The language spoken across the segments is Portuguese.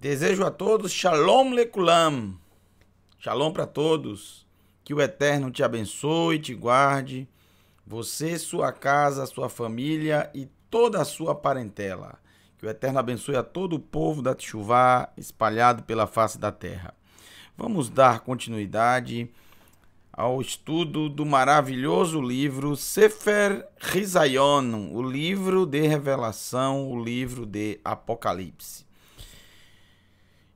Desejo a todos Shalom Lekulam. Shalom para todos. Que o Eterno te abençoe e te guarde. Você, sua casa, sua família e toda a sua parentela. Que o Eterno abençoe a todo o povo da Teshuvá espalhado pela face da terra. Vamos dar continuidade ao estudo do maravilhoso livro Sefer Hizayon, o livro de revelação, o livro de Apocalipse.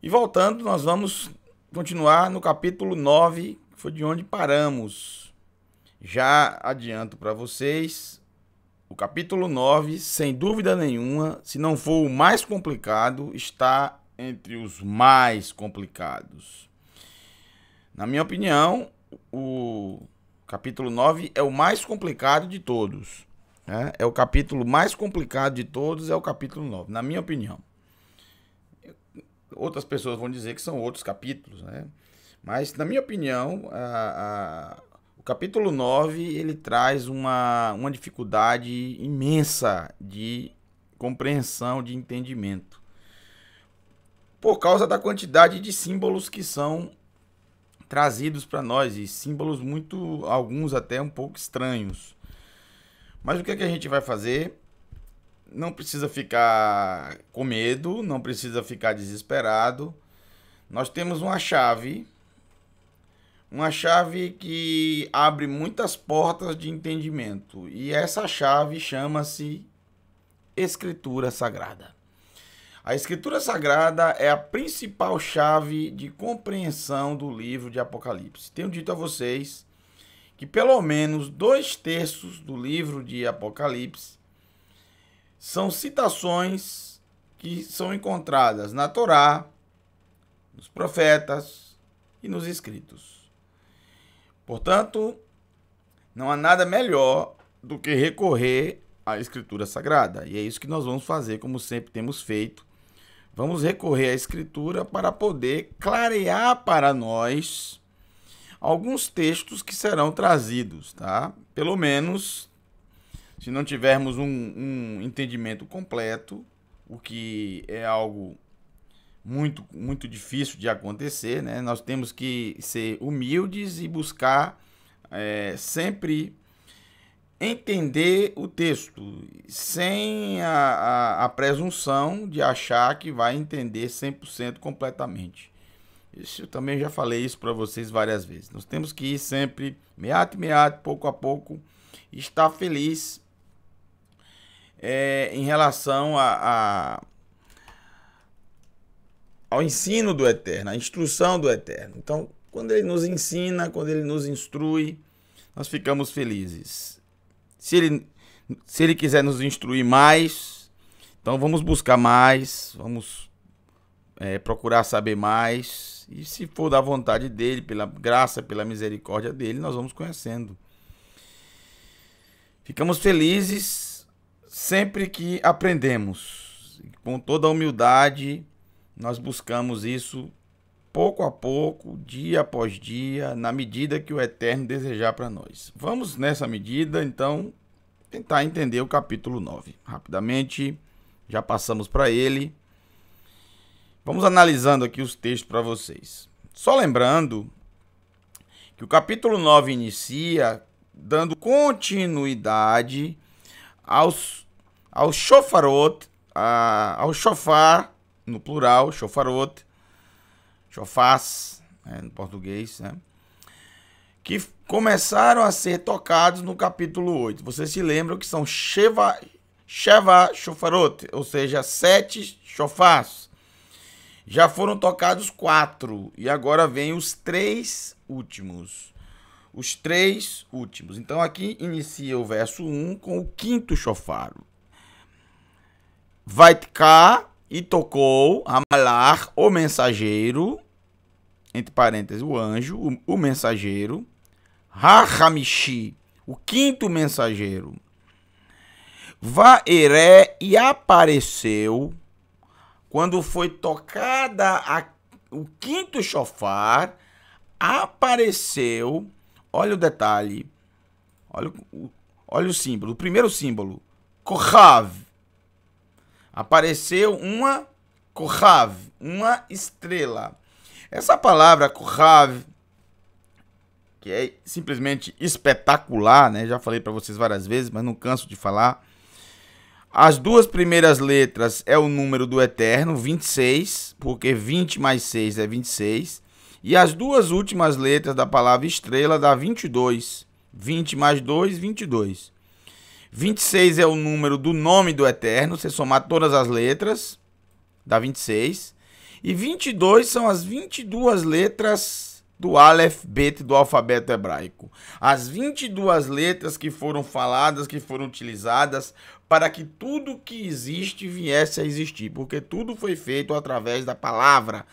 E voltando, nós vamos continuar no capítulo 9, que foi de onde paramos. Já adianto para vocês, o capítulo 9, sem dúvida nenhuma, se não for o mais complicado, está entre os mais complicados. Na minha opinião, o capítulo 9 é o mais complicado de todos. Né? É o capítulo mais complicado de todos, é o capítulo 9, na minha opinião. Outras pessoas vão dizer que são outros capítulos, né? Mas, na minha opinião, o capítulo 9, ele traz uma dificuldade imensa de compreensão, de entendimento. Por causa da quantidade de símbolos que são trazidos para nós, e símbolos alguns até um pouco estranhos. Mas o que é que a gente vai fazer? Não precisa ficar com medo, não precisa ficar desesperado. Nós temos uma chave que abre muitas portas de entendimento. E essa chave chama-se Escritura Sagrada. A Escritura Sagrada é a principal chave de compreensão do livro de Apocalipse. Tenho dito a vocês que pelo menos 2/3 do livro de Apocalipse são citações que são encontradas na Torá, nos profetas e nos escritos. Portanto, não há nada melhor do que recorrer à Escritura Sagrada. E é isso que nós vamos fazer, como sempre temos feito. Vamos recorrer à Escritura para poder clarear para nós alguns textos que serão trazidos, tá? Pelo menos, se não tivermos um entendimento completo, o que é algo muito, muito difícil de acontecer, né? Nós temos que ser humildes e buscar sempre entender o texto, sem a presunção de achar que vai entender 100% completamente. Isso, eu também já falei isso para vocês várias vezes. Nós temos que ir sempre, meato, pouco a pouco, e estar feliz em relação ao ensino do Eterno, à instrução do Eterno. Então, quando ele nos ensina, quando ele nos instrui, nós ficamos felizes. Se ele quiser nos instruir mais, então vamos buscar mais, vamos procurar saber mais. E se for da vontade dele, pela graça, pela misericórdia dele, nós vamos conhecendo. Ficamos felizes sempre que aprendemos. Com toda a humildade, nós buscamos isso pouco a pouco, dia após dia, na medida que o Eterno desejar para nós. Vamos nessa medida, então, tentar entender o capítulo 9. Rapidamente, já passamos para ele. Vamos analisando aqui os textos para vocês. Só lembrando que o capítulo 9 inicia dando continuidade ao shofarot, ao shofar, no plural, shofarot, shofás, no português, né? Que começaram a ser tocados no capítulo 8. Vocês se lembram que são Sheva shofarot, ou seja, 7 shofás. Já foram tocados 4, e agora vem os 3 últimos. Os 3 últimos. Então aqui inicia o verso 1 com o 5º shofar. Vaitkar, e tocou Hamalar, o mensageiro, entre parênteses, o anjo, o mensageiro, Ha-Hamishi, o 5º mensageiro, Vaeré, e apareceu, quando foi tocada o 5º shofar, apareceu, olha o detalhe, olha o símbolo, o primeiro símbolo, Kohav, apareceu uma Kohav, uma estrela. Essa palavra Kohav, que é simplesmente espetacular, né? Já falei para vocês várias vezes, mas não canso de falar. As duas primeiras letras é o número do Eterno, 26, porque 20 mais 6 é 26. E as duas últimas letras da palavra estrela dá 22. 20 mais 2, 22. 26 é o número do nome do Eterno, você somar todas as letras, dá 26. E 22 são as 22 letras do Aleph Bet do alfabeto hebraico. As 22 letras que foram faladas, que foram utilizadas para que tudo que existe viesse a existir. Porque tudo foi feito através da palavra,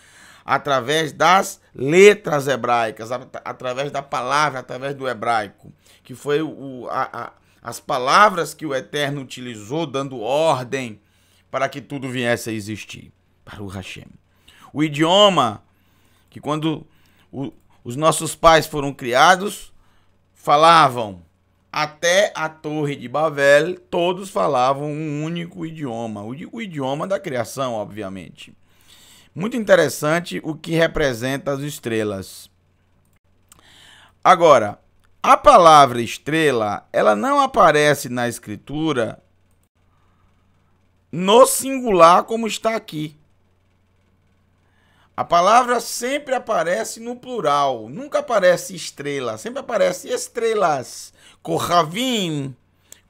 através das letras hebraicas, através da palavra, através do hebraico. Que foi as palavras que o Eterno utilizou, dando ordem para que tudo viesse a existir. Baruch Hashem. O idioma, que quando os nossos pais foram criados, falavam, até a Torre de Babel, todos falavam um único idioma, o idioma da criação, obviamente. Muito interessante o que representa as estrelas. Agora, a palavra estrela, ela não aparece na escritura no singular como está aqui. A palavra sempre aparece no plural, nunca aparece estrela, sempre aparece estrelas. Kohavim,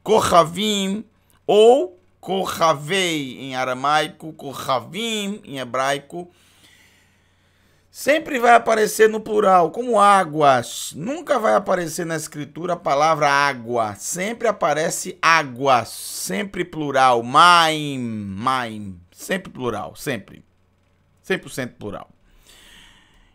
Kohavim ou Kohavei em aramaico, Kohavim em hebraico. Sempre vai aparecer no plural, como águas. Nunca vai aparecer na escritura a palavra água. Sempre aparece águas, sempre plural. Maim, maim, sempre plural, sempre. 100% plural.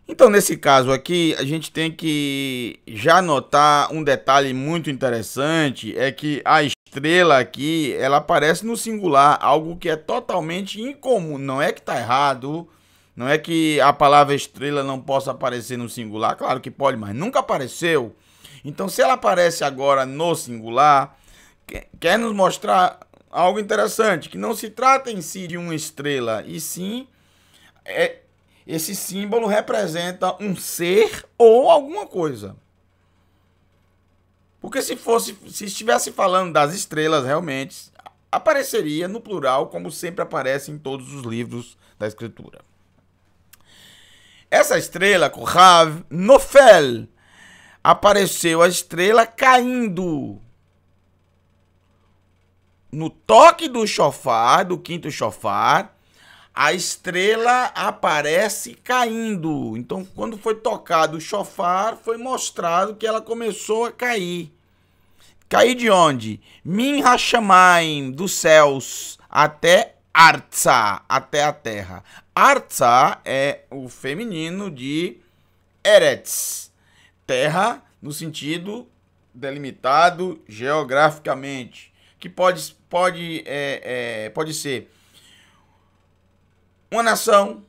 Então, nesse caso aqui, a gente tem que já notar um detalhe muito interessante, é que a estrela aqui, ela aparece no singular, algo que é totalmente incomum. Não é que está errado, não é que a palavra estrela não possa aparecer no singular, claro que pode, mas nunca apareceu. Então, se ela aparece agora no singular, quer nos mostrar algo interessante, que não se trata em si de uma estrela, e sim esse símbolo representa um ser ou alguma coisa. Porque se estivesse falando das estrelas, realmente apareceria no plural, como sempre aparece em todos os livros da escritura. Essa estrela, Kohav, Nofel, apareceu a estrela caindo. No toque do shofar, do quinto shofar, a estrela aparece caindo. Então, quando foi tocado o shofar, foi mostrado que ela começou a cair. Cair de onde? Min hashamayim, dos céus, até Artsa, até a terra. Artsa é o feminino de Eretz, terra no sentido delimitado geograficamente, que pode ser uma nação,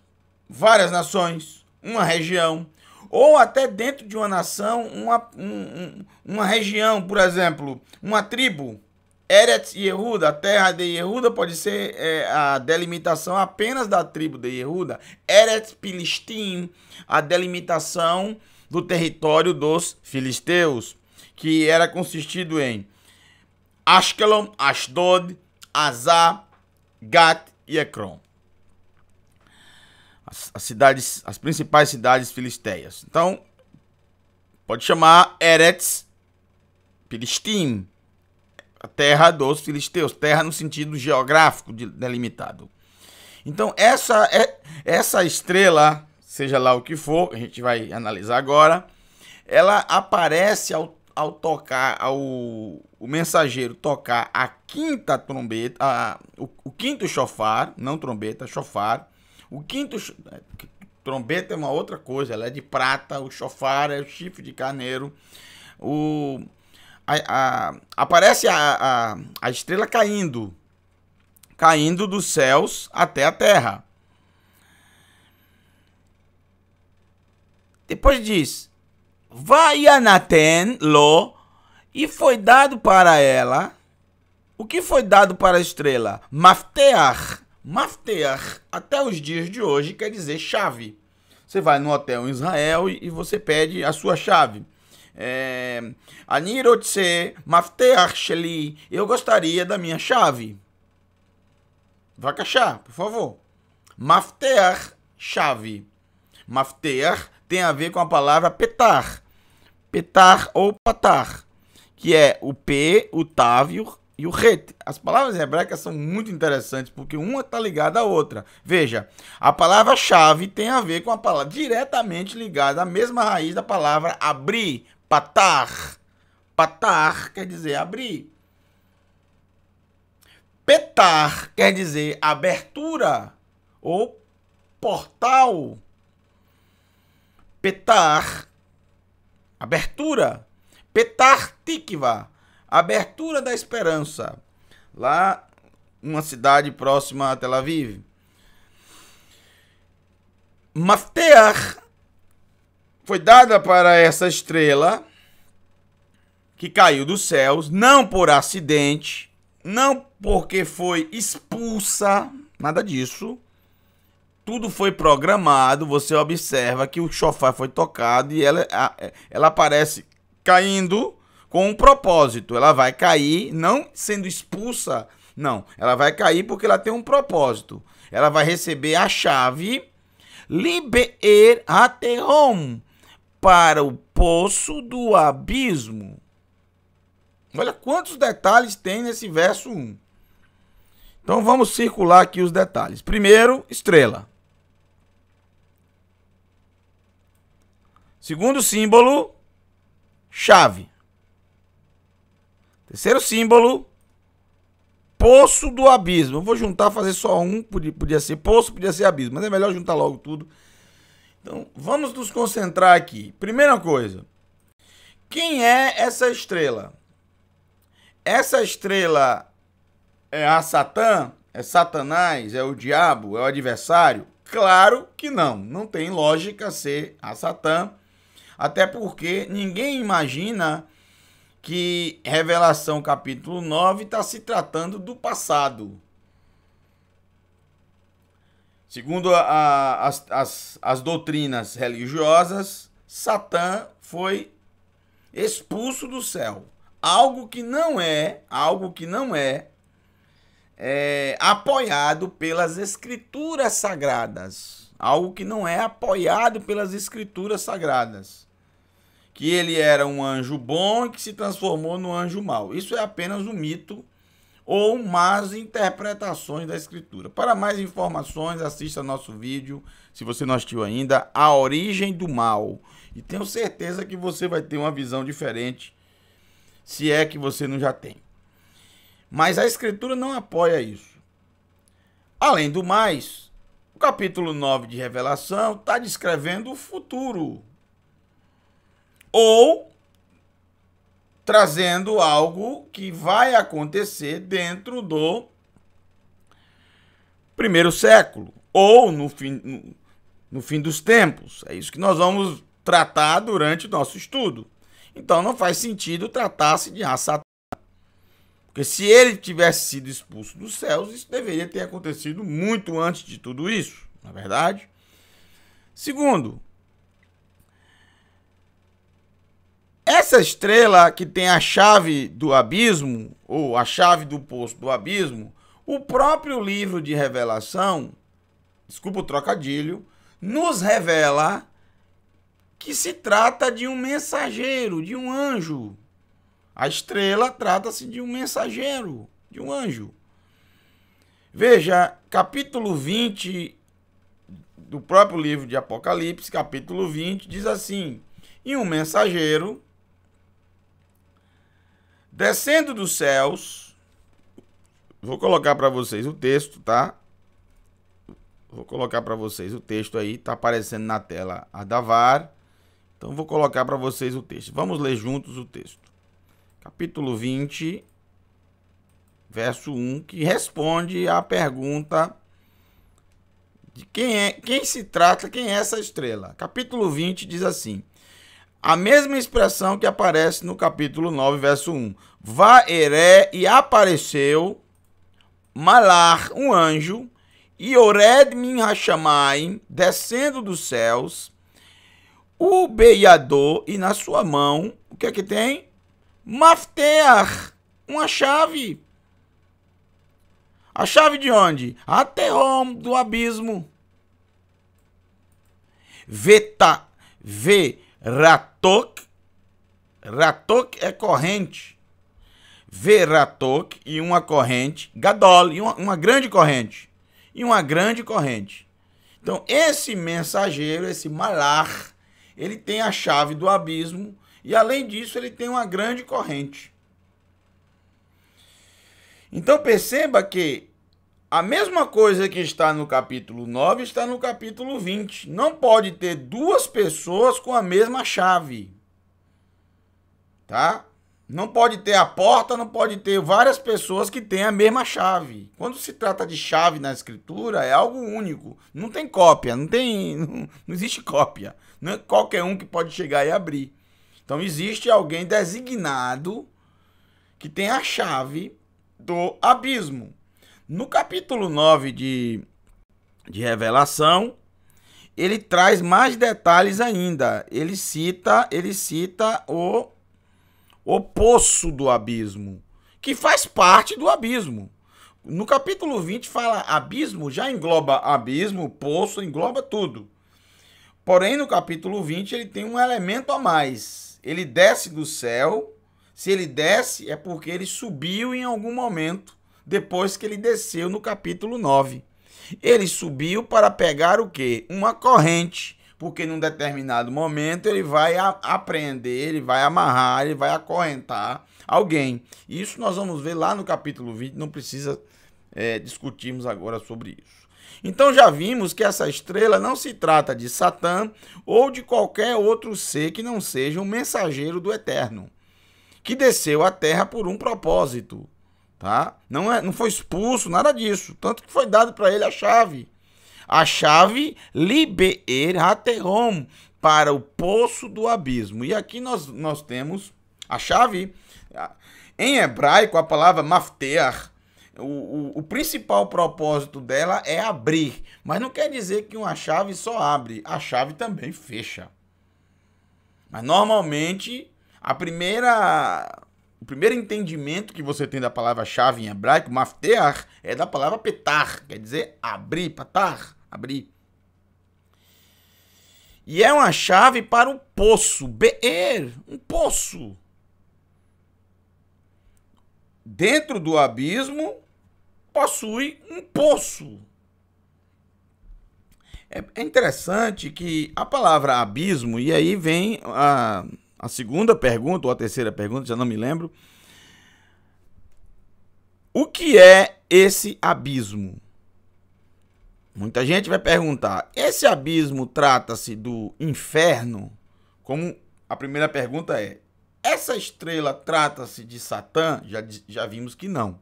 várias nações, uma região, ou até dentro de uma nação, uma região, por exemplo, uma tribo. Eretz Yehuda, a terra de Yehuda, pode ser a delimitação apenas da tribo de Yehuda. Eretz Pilistim, a delimitação do território dos filisteus, que era consistido em Ashkelon, Ashdod, Azá, Gat e Ekron. As principais cidades filisteias. Então, pode chamar Eretz Pilistim, a terra dos filisteus, terra no sentido geográfico delimitado. Então, essa estrela, seja lá o que for, a gente vai analisar agora, ela aparece ao tocar, o mensageiro tocar a quinta trombeta, o quinto shofar, não trombeta, shofar. O quinto, trombeta é uma outra coisa, ela é de prata, o shofar é o chifre de carneiro. Aparece a estrela caindo dos céus até a terra. Depois diz, Vayanaten lo, e foi dado para ela. O que foi dado para a estrela? Mafteach, Mafteach, até os dias de hoje, quer dizer chave. Você vai no hotel em Israel e você pede a sua chave. Ani rotze mafteach sheli. Eu gostaria da minha chave. Vakashá, por favor. Mafteach, chave. Mafteach tem a ver com a palavra petar. Petar ou patar, que é o P, o Tav e o Ret. As palavras hebraicas são muito interessantes, porque uma está ligada à outra. Veja, a palavra chave tem a ver com a palavra diretamente ligada à mesma raiz da palavra abrir, patar. Patar quer dizer abrir. Petar quer dizer abertura ou portal. Petar, abertura. Petar Tikva, abertura da esperança. Lá, uma cidade próxima a Tel Aviv. Mafteach foi dada para essa estrela que caiu dos céus, não por acidente, não porque foi expulsa, nada disso. Tudo foi programado. Você observa que o shofar foi tocado e ela aparece caindo com um propósito. Ela vai cair não sendo expulsa, não. Ela vai cair porque ela tem um propósito. Ela vai receber a chave Libe'er HaTehom, para o poço do abismo. Olha quantos detalhes tem nesse verso 1. Então vamos circular aqui os detalhes. Primeiro, estrela. Segundo símbolo, chave. Terceiro símbolo, poço do abismo. Eu vou juntar, fazer só um. Podia ser poço, podia ser abismo. Mas é melhor juntar logo tudo. Então, vamos nos concentrar aqui. Primeira coisa. Quem é essa estrela? Essa estrela é a Satã? É Satanás? É o diabo? É o adversário? Claro que não. Não tem lógica ser a Satã. Até porque ninguém imagina que Revelação capítulo 9 está se tratando do passado. Segundo as doutrinas religiosas, Satã foi expulso do céu. Algo que não é apoiado pelas escrituras sagradas. Algo que não é apoiado pelas escrituras sagradas. Que ele era um anjo bom e que se transformou no anjo mau. Isso é apenas um mito ou más interpretações da escritura. Para mais informações, assista nosso vídeo, se você não assistiu ainda, A Origem do Mal. E tenho certeza que você vai ter uma visão diferente, se é que você não já tem. Mas a escritura não apoia isso. Além do mais, o capítulo 9 de Revelação está descrevendo o futuro. Ou trazendo algo que vai acontecer dentro do primeiro século. Ou no fim dos tempos. É isso que nós vamos tratar durante o nosso estudo. Então não faz sentido tratar-se de Satã. Porque se ele tivesse sido expulso dos céus, isso deveria ter acontecido muito antes de tudo isso. Não é verdade? Segundo, essa estrela que tem a chave do abismo, ou a chave do poço do abismo, o próprio livro de Revelação, desculpa o trocadilho, nos revela que se trata de um mensageiro, de um anjo. A estrela trata-se de um mensageiro, de um anjo. Veja, capítulo 20 do próprio livro de Apocalipse, capítulo 20, diz assim: e um mensageiro descendo dos céus, vou colocar para vocês o texto, tá? Vou colocar para vocês o texto aí, tá aparecendo na tela a Davar. Então vou colocar para vocês o texto. Vamos ler juntos o texto. Capítulo 20, verso 1, que responde à pergunta de quem se trata, quem é essa estrela. Capítulo 20 diz assim: a mesma expressão que aparece no capítulo 9, verso 1. Vaeré, e apareceu Malar, um anjo, Yored min hashamayim, descendo dos céus, o beiador, e na sua mão, o que é que tem? Mafteach, uma chave. A chave de onde? Aterrom, do abismo. Ratok, ratok é corrente. Ratok, e uma corrente. Gadol, e uma grande corrente. E uma grande corrente. Então, esse mensageiro, esse malar, ele tem a chave do abismo. E, além disso, ele tem uma grande corrente. Então, perceba que a mesma coisa que está no capítulo 9 está no capítulo 20. Não pode ter duas pessoas com a mesma chave. Tá? Não pode ter a porta, não pode ter várias pessoas que têm a mesma chave. Quando se trata de chave na escritura, é algo único. Não tem cópia, não existe cópia. Não é qualquer um que pode chegar e abrir. Então, existe alguém designado que tem a chave do abismo. No capítulo 9 de Revelação, ele traz mais detalhes ainda. Ele cita o poço do abismo, que faz parte do abismo. No capítulo 20 fala abismo, já engloba abismo, poço, engloba tudo. Porém, no capítulo 20 ele tem um elemento a mais. Ele desce do céu. Se ele desce, é porque ele subiu em algum momento, depois que ele desceu no capítulo 9. Ele subiu para pegar o quê? Uma corrente, porque num determinado momento ele vai apreender, ele vai amarrar, ele vai acorrentar alguém. Isso nós vamos ver lá no capítulo 20, não precisa discutirmos agora sobre isso. Então já vimos que essa estrela não se trata de Satã ou de qualquer outro ser que não seja um mensageiro do Eterno, que desceu à terra por um propósito, tá? Não foi expulso, nada disso. Tanto que foi dado para ele a chave. A chave Libeer Haterom, para o poço do abismo. E aqui nós temos a chave. Em hebraico, a palavra Mafteach, o principal propósito dela é abrir. Mas não quer dizer que uma chave só abre. A chave também fecha. Mas normalmente o primeiro entendimento que você tem da palavra-chave em hebraico, mafteach, é da palavra petar, quer dizer abrir, patar, abrir. E é uma chave para o poço, be'er, um poço. Dentro do abismo, possui um poço. É interessante que a palavra abismo, e aí vem a segunda pergunta, ou a terceira pergunta, já não me lembro. O que é esse abismo? Muita gente vai perguntar, esse abismo trata-se do inferno? Como a primeira pergunta é, essa estrela trata-se de Satã? Já vimos que não.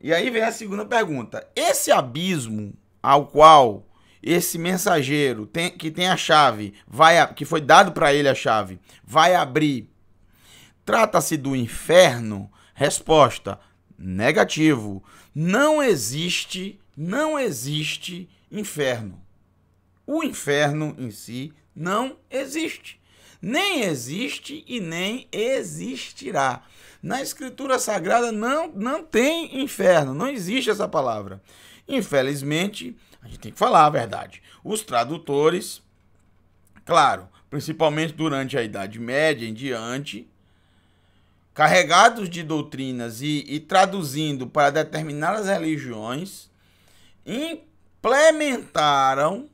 E aí vem a segunda pergunta, esse abismo ao qual esse mensageiro que tem a chave, que foi dado para ele a chave, vai abrir, trata-se do inferno? Resposta, negativo. Não existe inferno. O inferno em si não existe. Nem existe e nem existirá. Na Escritura Sagrada não tem inferno, não existe essa palavra. Infelizmente, a gente tem que falar a verdade. Os tradutores, claro, principalmente durante a Idade Média em diante, carregados de doutrinas e traduzindo para determinadas religiões, implementaram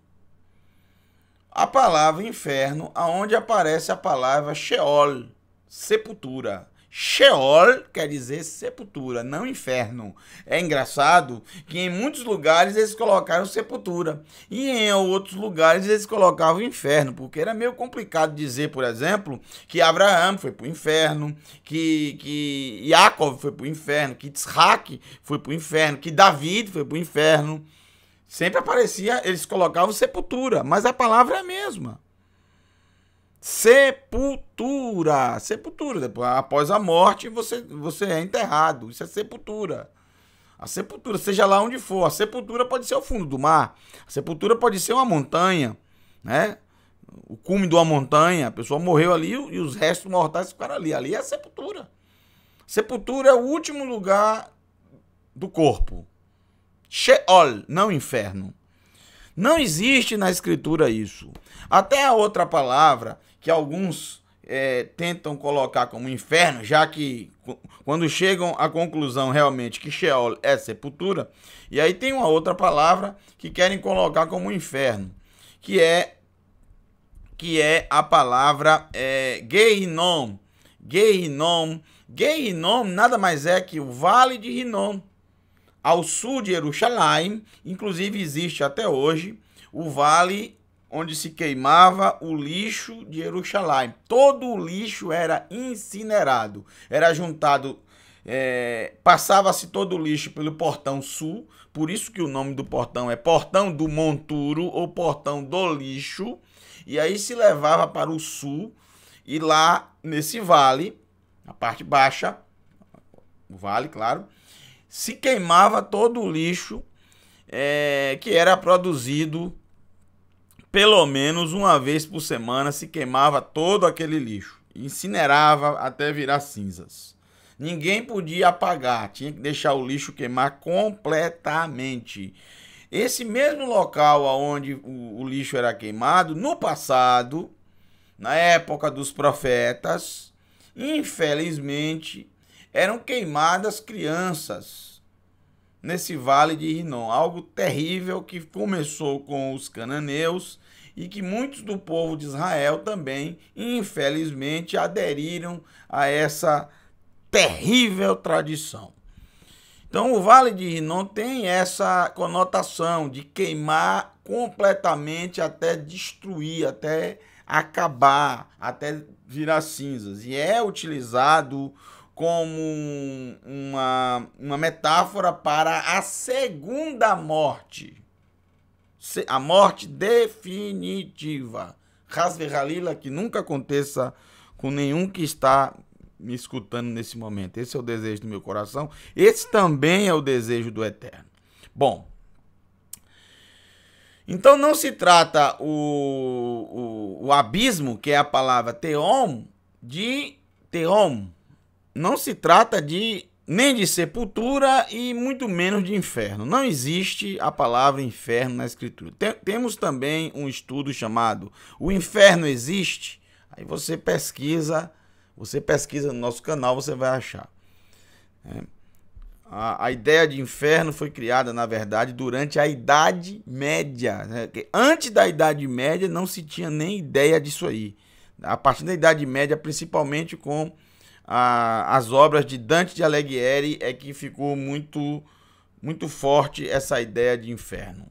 a palavra inferno, aonde aparece a palavra Sheol, sepultura. Sheol quer dizer sepultura, não inferno. É engraçado que em muitos lugares eles colocaram sepultura e em outros lugares eles colocavam inferno, porque era meio complicado dizer, por exemplo, que Abraão foi para o inferno, que Jacob foi para o inferno, que Isaac foi para o inferno, que David foi para o inferno. Sempre aparecia, eles colocavam sepultura, mas a palavra é a mesma. Sepultura. Depois, após a morte, você é enterrado. Isso é sepultura. A sepultura, seja lá onde for. A sepultura pode ser o fundo do mar. A sepultura pode ser uma montanha, né? O cume de uma montanha. A pessoa morreu ali e os restos mortais ficaram ali. Ali é a sepultura. Sepultura é o último lugar do corpo. Sheol, não inferno. Não existe na escritura isso. Até a outra palavra que alguns tentam colocar como inferno, já que quando chegam à conclusão realmente que Sheol é sepultura, e aí tem uma outra palavra que querem colocar como inferno, que é a palavra Gehinom. Gehinom nada mais é que o Vale de Hinnom. Ao sul de Jerusalém, inclusive existe até hoje o vale onde se queimava o lixo de Jerusalém. Todo o lixo era incinerado, era juntado, passava-se todo o lixo pelo portão sul, por isso que o nome do portão é Portão do Monturo ou Portão do Lixo, e aí se levava para o sul, e lá nesse vale, na parte baixa, o vale, claro, se queimava todo o lixo que era produzido pelo menos uma vez por semana, se queimava todo aquele lixo, incinerava até virar cinzas. Ninguém podia apagar, tinha que deixar o lixo queimar completamente. Esse mesmo local onde o lixo era queimado, no passado, na época dos profetas, infelizmente, eram queimadas crianças nesse vale de Hinnom. Algo terrível que começou com os cananeus e que muitos do povo de Israel também, infelizmente, aderiram a essa terrível tradição. Então, o vale de Hinnom tem essa conotação de queimar completamente até destruir, até acabar, até virar cinzas. E é utilizado como uma metáfora para a segunda morte. A morte definitiva. Hasve Halila, que nunca aconteça com nenhum que está me escutando nesse momento. Esse é o desejo do meu coração. Esse também é o desejo do Eterno. Bom, então não se trata o abismo, que é a palavra Teom, de Teom. Não se trata nem de sepultura e muito menos de inferno. Não existe a palavra inferno na escritura. Temos também um estudo chamado O Inferno Existe? Aí você pesquisa no nosso canal, você vai achar. A ideia de inferno foi criada, na verdade, durante a Idade Média. Né? Antes da Idade Média não se tinha nem ideia disso aí. A partir da Idade Média, principalmente com as obras de Dante de Alighieri, é que ficou muito, muito forte essa ideia de inferno,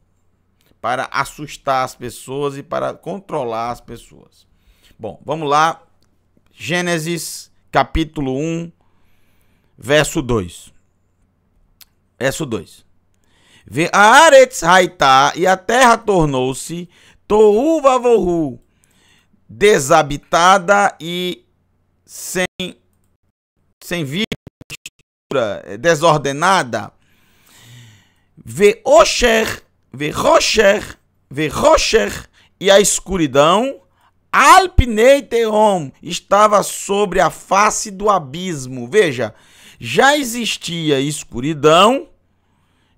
para assustar as pessoas e para controlar as pessoas. Bom, vamos lá. Gênesis, capítulo 1, verso 2. Verso 2. Ve'aretz haitá, e a terra tornou-se tohu vavohu, desabitada e sem vida, desordenada. Ve'osher, e a escuridão, alpnei teom, estava sobre a face do abismo. Veja, já existia escuridão,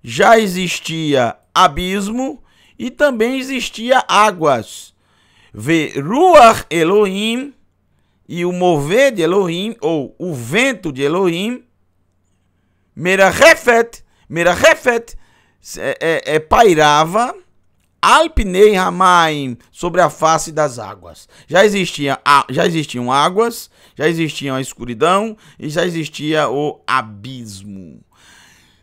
já existia abismo e também existia águas. Ve'ruach Elohim, e o mover de Elohim, ou o vento de Elohim, merachefet, pairava, alpnei hamaim, sobre a face das águas. Já existiam águas, já existia a escuridão e já existia o abismo.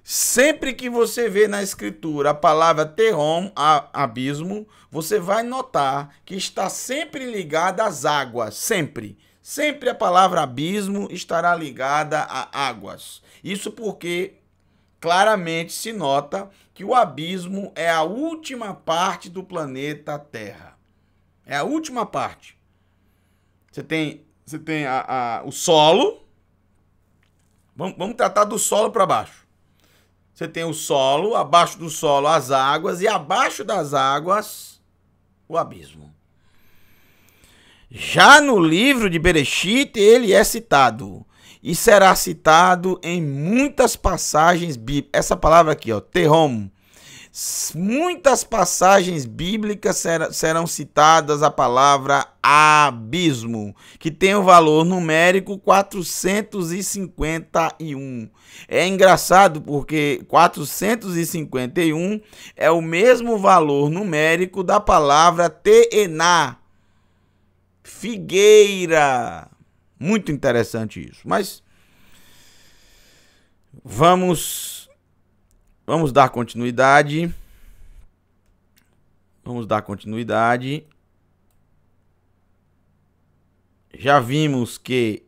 Sempre que você vê na escritura a palavra Tehom, abismo, você vai notar que está sempre ligada às águas, sempre. Sempre a palavra abismo estará ligada a águas. Isso porque claramente se nota que o abismo é a última parte do planeta Terra. É a última parte. Você tem o solo. Vamos tratar do solo para baixo. Você tem o solo, abaixo do solo as águas e abaixo das águas o abismo. Já no livro de Bereshit ele é citado e será citado em muitas passagens bíblicas. Essa palavra aqui, ó, Tehom. Muitas passagens bíblicas serão citadas a palavra abismo, que tem o valor numérico 451. É engraçado porque 451 é o mesmo valor numérico da palavra teená, figueira. Muito interessante isso. Mas vamos dar continuidade. Já vimos que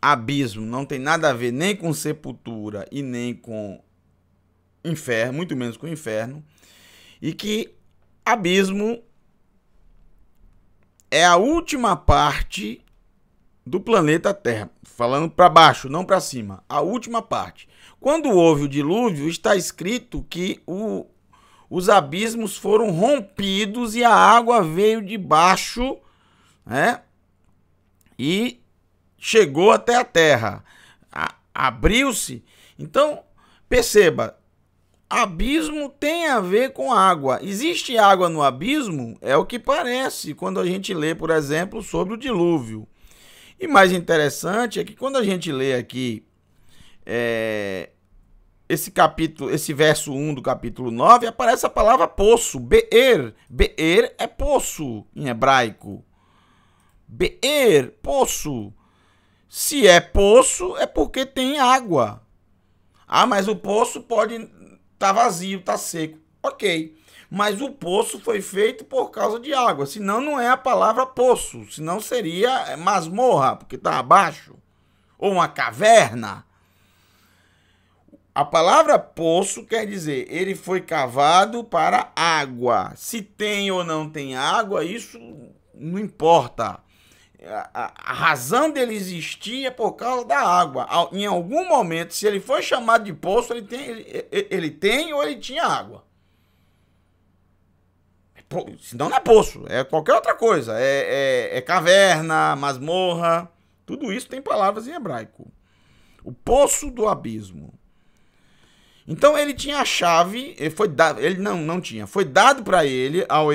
abismo não tem nada a ver nem com sepultura e nem com inferno, muito menos com inferno. E que abismo é a última parte do planeta Terra. Falando para baixo, não para cima. A última parte. Quando houve o dilúvio, está escrito que os abismos foram rompidos e a água veio de baixo, né? E chegou até a terra. Abriu-se. Então, perceba, abismo tem a ver com água. Existe água no abismo? É o que parece quando a gente lê, por exemplo, sobre o dilúvio. E mais interessante é que quando a gente lê aqui esse verso 1 do capítulo 9, aparece a palavra poço, be'er. Be'er é poço em hebraico. Be'er, poço. Se é poço, é porque tem água. Ah, mas o poço pode estar vazio, estar seco. Ok. Mas o poço foi feito por causa de água. Senão não é a palavra poço. Senão seria masmorra, porque está abaixo. Ou uma caverna. A palavra poço quer dizer, ele foi cavado para água. Se tem ou não tem água, isso não importa. A razão dele existir é por causa da água. Em algum momento, se ele foi chamado de poço, ele tem ou ele tinha água. Senão não é poço, é qualquer outra coisa. É caverna, masmorra. Tudo isso tem palavras em hebraico. O poço do abismo. Então ele tinha a chave, ele não tinha. Foi dado para ele, ao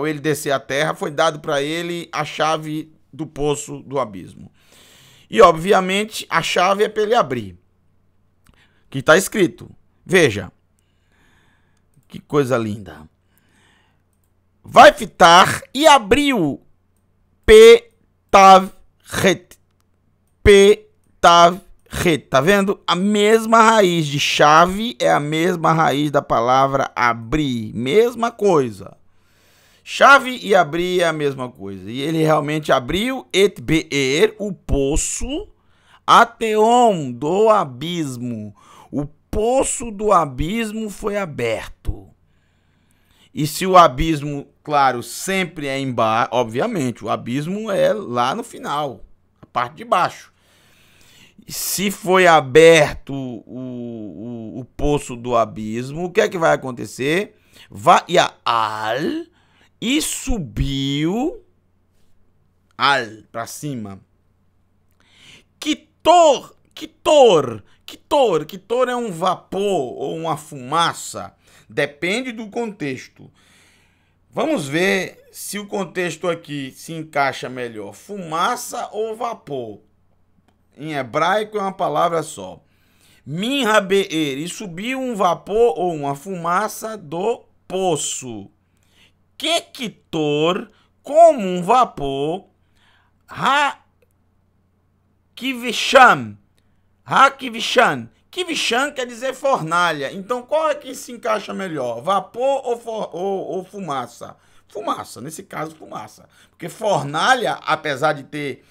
ele descer a terra, foi dado para ele a chave do poço do abismo. E obviamente a chave é para ele abrir. Que está escrito. Veja. Que coisa linda. Vai fitar e abriu P-Tav-Het. P-Tav-Het. Tá vendo? A mesma raiz de chave é a mesma raiz da palavra abrir. Mesma coisa. Chave e abrir é a mesma coisa. E ele realmente abriu et be'er, o poço, ateon, do abismo. O poço do abismo foi aberto. E se o abismo, claro, sempre é embaixo, obviamente, o abismo é lá no final, a parte de baixo. Se foi aberto o poço do abismo, o que é que vai acontecer? Vaial, e subiu para cima. Kitor é um vapor ou uma fumaça. Depende do contexto. Vamos ver se o contexto aqui se encaixa melhor. Fumaça ou vapor? Em hebraico é uma palavra só. Min habe'er, e subiu um vapor ou uma fumaça do poço. Kekitor, como um vapor. Ha-kivisham. Ha-kivisham. Kivishan quer dizer fornalha. Então, qual é que se encaixa melhor? Vapor ou fumaça? Fumaça, nesse caso, fumaça. Porque fornalha, apesar de ter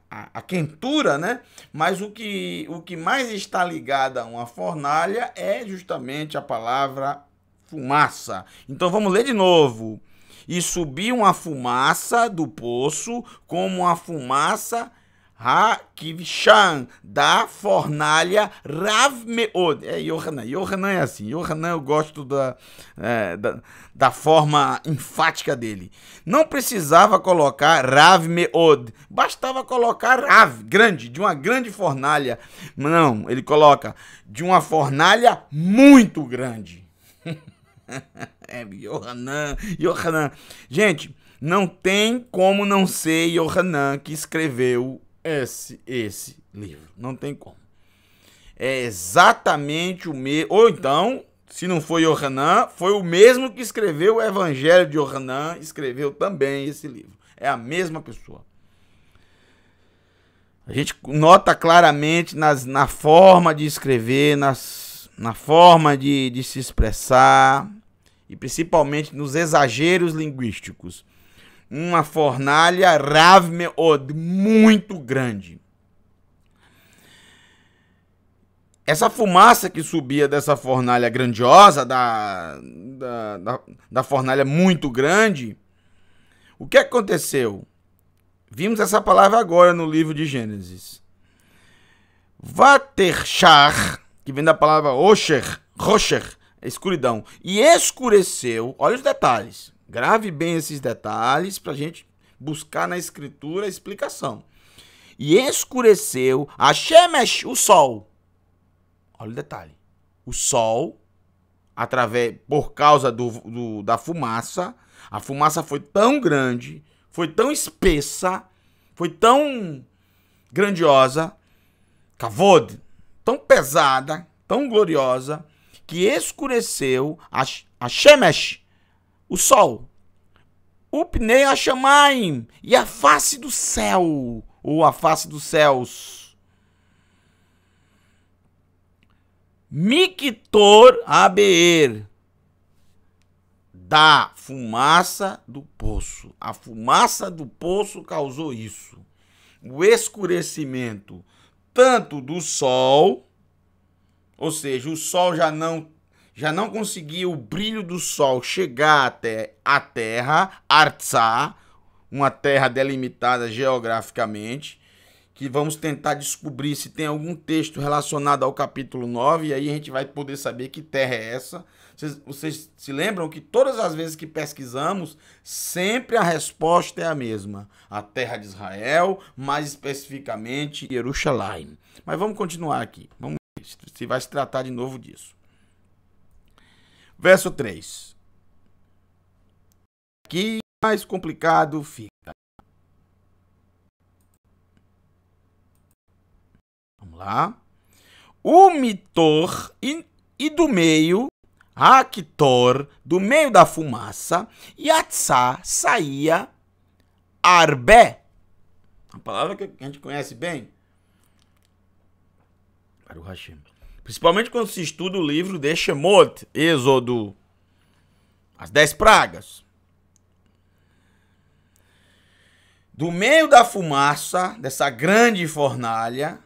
a quentura, né? Mas o que mais está ligado a uma fornalha é justamente a palavra fumaça. Então, vamos ler de novo. E subiu uma fumaça do poço, como uma fumaça HaKivshan, da fornalha Rav Meod. Yohanan. Yohanan é assim. Yohanan eu gosto da forma enfática dele. Não precisava colocar Rav Meod. Bastava colocar Rav, grande, de uma grande fornalha. Não, ele coloca de uma fornalha muito grande. Yohanan. Gente, não tem como não ser Yohanan que escreveu esse livro. Não tem como. É exatamente o mesmo. Ou então, se não foi Yohanan, foi o mesmo que escreveu o Evangelho de Yohanan, escreveu também esse livro. É a mesma pessoa. A gente nota claramente na forma de escrever, na forma de se expressar, e principalmente nos exageros linguísticos. Uma fornalha Rav Meod, muito grande. Essa fumaça que subia dessa fornalha grandiosa, da fornalha muito grande, o que aconteceu? Vimos essa palavra agora no livro de Gênesis. Vaterchar, que vem da palavra Rocher, escuridão, e escureceu, olha os detalhes. Grave bem esses detalhes para a gente buscar na escritura a explicação. E escureceu a Shemesh, o sol. Olha o detalhe. O sol, por causa da fumaça, a fumaça foi tão grande, foi tão espessa, foi tão grandiosa, kavod, tão pesada, tão gloriosa, que escureceu a Shemesh, o sol, o Pnei Hashamayim, e a face do céu, ou a face dos céus. Miktor Abeer, da fumaça do poço. A fumaça do poço causou isso. O escurecimento tanto do sol, ou seja, o sol já não conseguia o brilho do sol chegar até a terra, Artsá, uma terra delimitada geograficamente, que vamos tentar descobrir se tem algum texto relacionado ao capítulo 9, e aí a gente vai poder saber que terra é essa. Vocês se lembram que todas as vezes que pesquisamos, sempre a resposta é a mesma. A terra de Israel, mais especificamente Jerusalém. Mas vamos continuar aqui. Vamos ver se vai se tratar de novo disso. Verso 3. Aqui mais complicado fica. Vamos lá. O mitor e do meio, Haktor, do meio da fumaça, e Atzá saía Arbé. Uma palavra que a gente conhece bem. Baruch Hashem. Principalmente quando se estuda o livro de Shemot, Êxodo, as 10 pragas. Do meio da fumaça, dessa grande fornalha,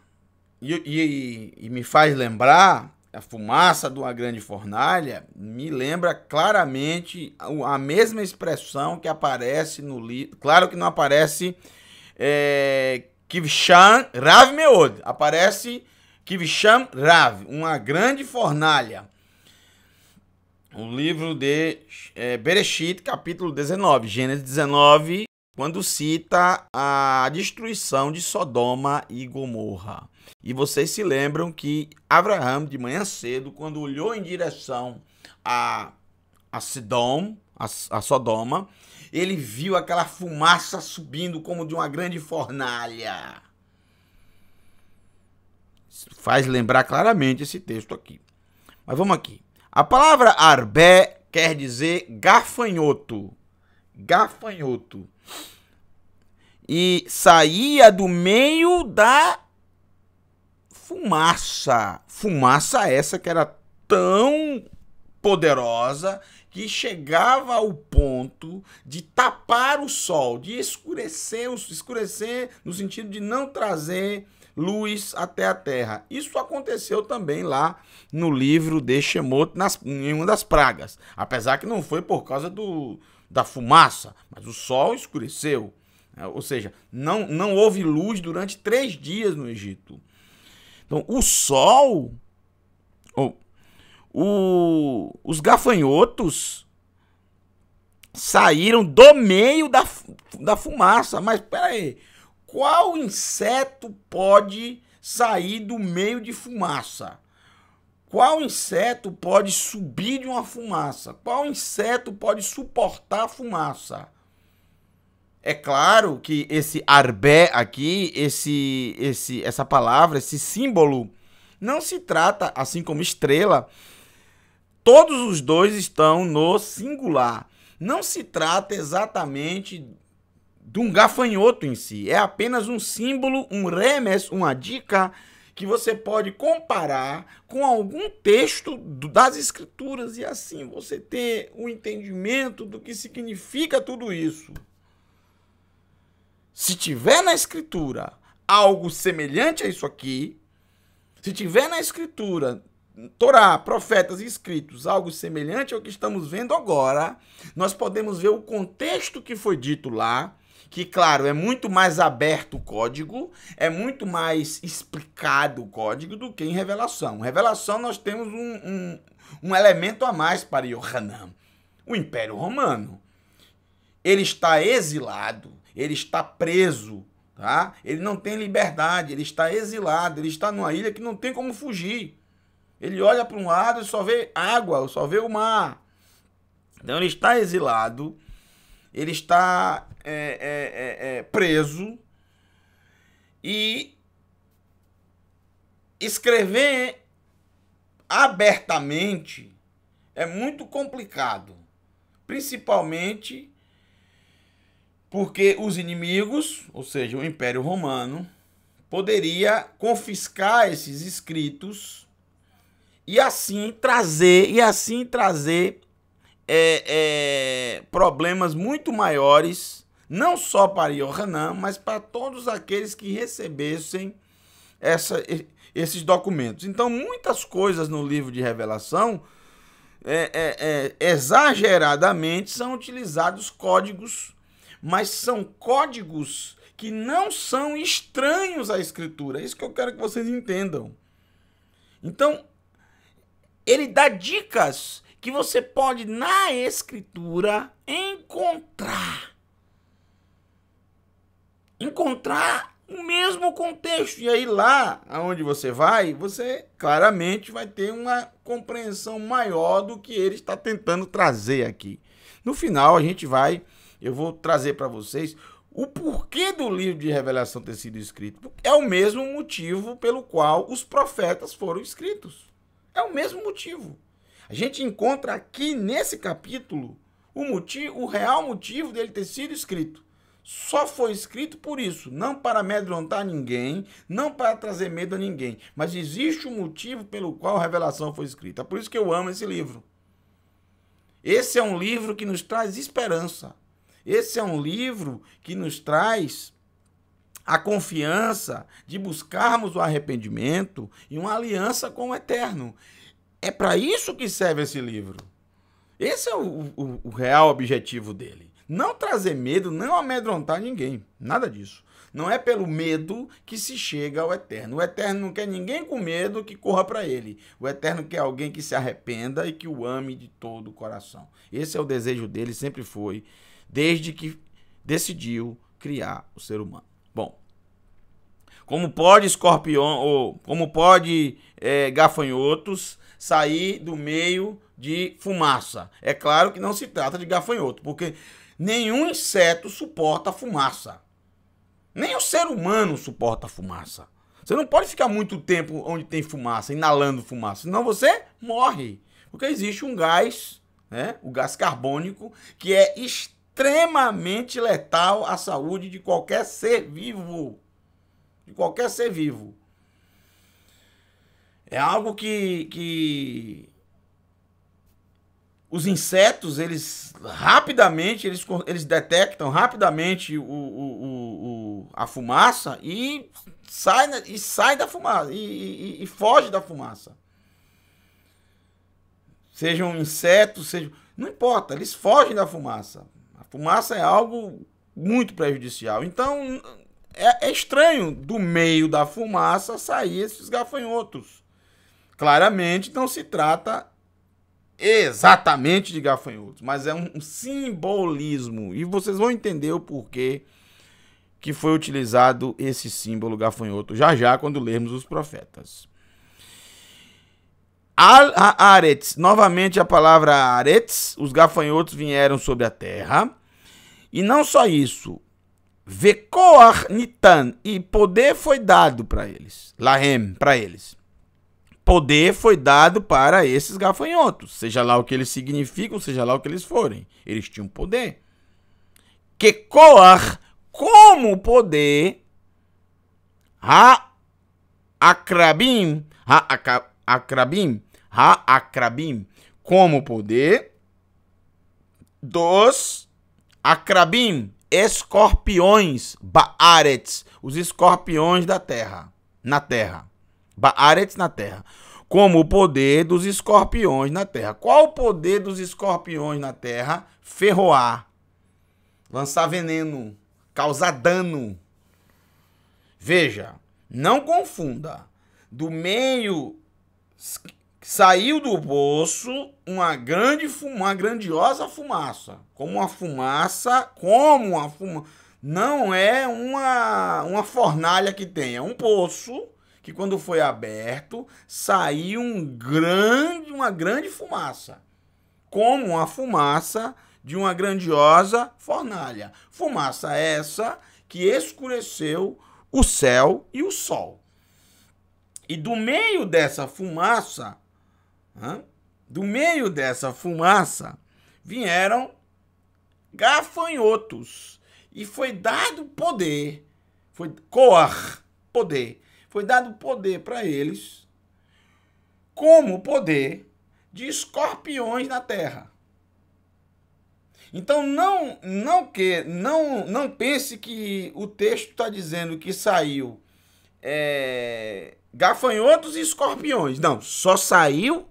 e me faz lembrar, a fumaça de uma grande fornalha, me lembra claramente a mesma expressão que aparece no livro. Claro que não aparece Kivshan Rav Meod, aparece Kivshan Rav, uma grande fornalha. O livro de Bereshit, capítulo 19, Gênesis 19, quando cita a destruição de Sodoma e Gomorra. E vocês se lembram que Abraão, de manhã cedo, quando olhou em direção a Sodoma, ele viu aquela fumaça subindo como de uma grande fornalha. Faz lembrar claramente esse texto aqui. Mas vamos aqui. A palavra arbé quer dizer gafanhoto. Gafanhoto. E saía do meio da fumaça. Fumaça essa que era tão poderosa que chegava ao ponto de tapar o sol, de escurecer no sentido de não trazer luz até a terra. Isso aconteceu também lá no livro de Shemot, em uma das pragas. Apesar que não foi por causa da fumaça, mas o sol escureceu. Ou seja, não houve luz durante 3 dias no Egito. Então, o sol, os gafanhotos saíram do meio da fumaça. Mas peraí, qual inseto pode sair do meio de fumaça? Qual inseto pode subir de uma fumaça? Qual inseto pode suportar a fumaça? É claro que esse arbé aqui, essa palavra, esse símbolo, não se trata, assim como estrela, todos os dois estão no singular. Não se trata exatamente de um gafanhoto em si. É apenas um símbolo, um remes, uma dica que você pode comparar com algum texto das Escrituras e assim você ter um entendimento do que significa tudo isso. Se tiver na Escritura algo semelhante a isso aqui, se tiver na Escritura, Torá, profetas e escritos, algo semelhante ao que estamos vendo agora, nós podemos ver o contexto que foi dito lá, que, claro, é muito mais aberto o código, é muito mais explicado o código do que em Revelação. Em Revelação nós temos um elemento a mais para Yohanan, o Império Romano. Ele está exilado, ele está preso, tá? Ele não tem liberdade, ele está exilado, ele está numa ilha que não tem como fugir. Ele olha para um lado e só vê água, só vê o mar. Então ele está exilado, ele está preso e escrever abertamente é muito complicado, principalmente porque os inimigos, ou seja, o Império Romano, poderia confiscar esses escritos e assim trazer problemas muito maiores, não só para Yohanan, mas para todos aqueles que recebessem esses documentos. Então, muitas coisas no livro de Revelação, exageradamente, são utilizados códigos, mas são códigos que não são estranhos à Escritura. É isso que eu quero que vocês entendam. Então, ele dá dicas que você pode, na Escritura, encontrar o mesmo contexto. E aí, lá onde você vai, você claramente vai ter uma compreensão maior do que ele está tentando trazer aqui. No final, eu vou trazer para vocês o porquê do livro de Revelação ter sido escrito. É o mesmo motivo pelo qual os profetas foram escritos. É o mesmo motivo. A gente encontra aqui nesse capítulo o real motivo dele ter sido escrito. Só foi escrito por isso, não para amedrontar ninguém, não para trazer medo a ninguém, mas existe um motivo pelo qual a Revelação foi escrita. É por isso que eu amo esse livro. Esse é um livro que nos traz esperança. Esse é um livro que nos traz a confiança de buscarmos o arrependimento e uma aliança com o Eterno. É para isso que serve esse livro. Esse é o real objetivo dele. Não trazer medo, não amedrontar ninguém. Nada disso. Não é pelo medo que se chega ao Eterno. O Eterno não quer ninguém com medo que corra para ele. O Eterno quer alguém que se arrependa e que o ame de todo o coração. Esse é o desejo dele, sempre foi, desde que decidiu criar o ser humano. Bom, como pode gafanhotos sair do meio de fumaça? É claro que não se trata de gafanhoto, porque nenhum inseto suporta a fumaça. Nem o ser humano suporta a fumaça. Você não pode ficar muito tempo onde tem fumaça, inalando fumaça, senão você morre. Porque existe um gás, né, o gás carbônico, que é extremamente letal à saúde de qualquer ser vivo. De qualquer ser vivo. É algo que os insetos, eles rapidamente, eles detectam rapidamente a fumaça e sai da fumaça, e foge da fumaça. Sejam insetos, não importa, eles fogem da fumaça. A fumaça é algo muito prejudicial. Então, é estranho do meio da fumaça sair esses gafanhotos. Claramente não se trata exatamente de gafanhotos, mas é um simbolismo. E vocês vão entender o porquê que foi utilizado esse símbolo gafanhoto já já quando lermos os profetas. Al-Haaretz, novamente a palavra Haaretz, os gafanhotos vieram sobre a terra. E não só isso, Vekoach Nitan, e poder foi dado para eles, Lahem, para eles. Poder foi dado para esses gafanhotos, seja lá o que eles significam, seja lá o que eles forem. Eles tinham poder. Kekoach, como poder, Ha-Akrabim, como poder dos Akrabim, escorpiões, Baaretz, os escorpiões da terra, na terra. Baaretz na terra, como o poder dos escorpiões na terra. Qual o poder dos escorpiões na terra? Ferroar, lançar veneno, causar dano. Veja, não confunda. Do meio saiu do poço uma grandiosa fumaça. Como uma fumaça. Não é uma fornalha que tem, é um poço que quando foi aberto, saiu uma grande fumaça. Como uma fumaça de uma grandiosa fornalha. Fumaça essa que escureceu o céu e o sol. E do meio dessa fumaça, vieram gafanhotos. E foi dado poder, poder. Foi dado poder para eles, como poder de escorpiões na terra. Então não pense que o texto está dizendo que saiu gafanhotos e escorpiões. Não, só saiu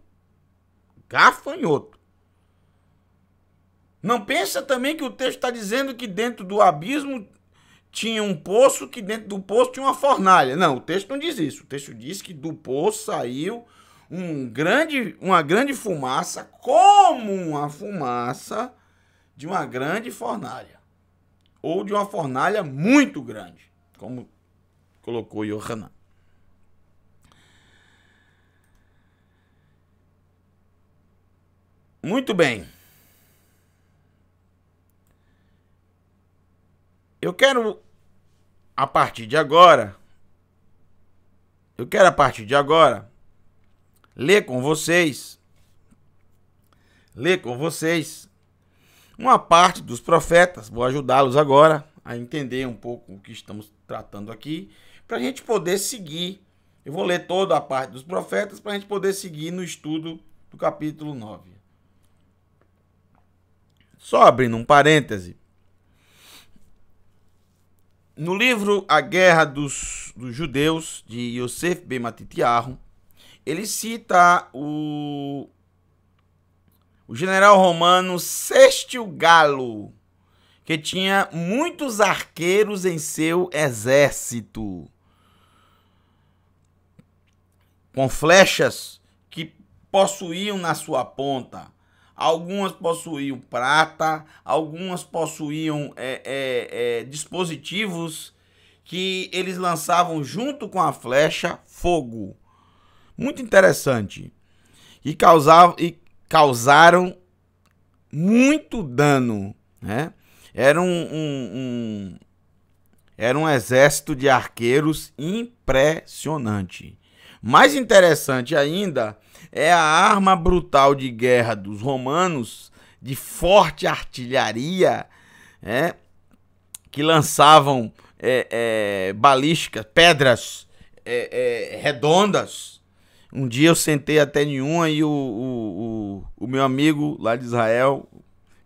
gafanhoto. Não pensa também que o texto está dizendo que dentro do abismo tinha um poço, que dentro do poço tinha uma fornalha. Não, o texto não diz isso. O texto diz que do poço saiu uma grande fumaça, como uma fumaça de uma grande fornalha. Ou de uma fornalha muito grande, como colocou Yohanan. Muito bem. Eu quero a partir de agora ler com vocês uma parte dos profetas. Vou ajudá-los agora a entender um pouco o que estamos tratando aqui, para a gente poder seguir. Eu vou ler toda a parte dos profetas para a gente poder seguir no estudo do capítulo 9. Só abrindo um parêntese. No livro A Guerra dos Judeus, de Yosef Ben Matityahu, ele cita o general romano Sestio Galo, que tinha muitos arqueiros em seu exército, com flechas que possuíam na sua ponta. Algumas possuíam prata, algumas possuíam dispositivos que eles lançavam junto com a flecha fogo. Muito interessante. E causaram muito dano, né? Era um exército de arqueiros impressionante. Mais interessante ainda é a arma brutal de guerra dos romanos, de forte artilharia, que lançavam balísticas, pedras redondas. Um dia eu sentei até em uma e o meu amigo lá de Israel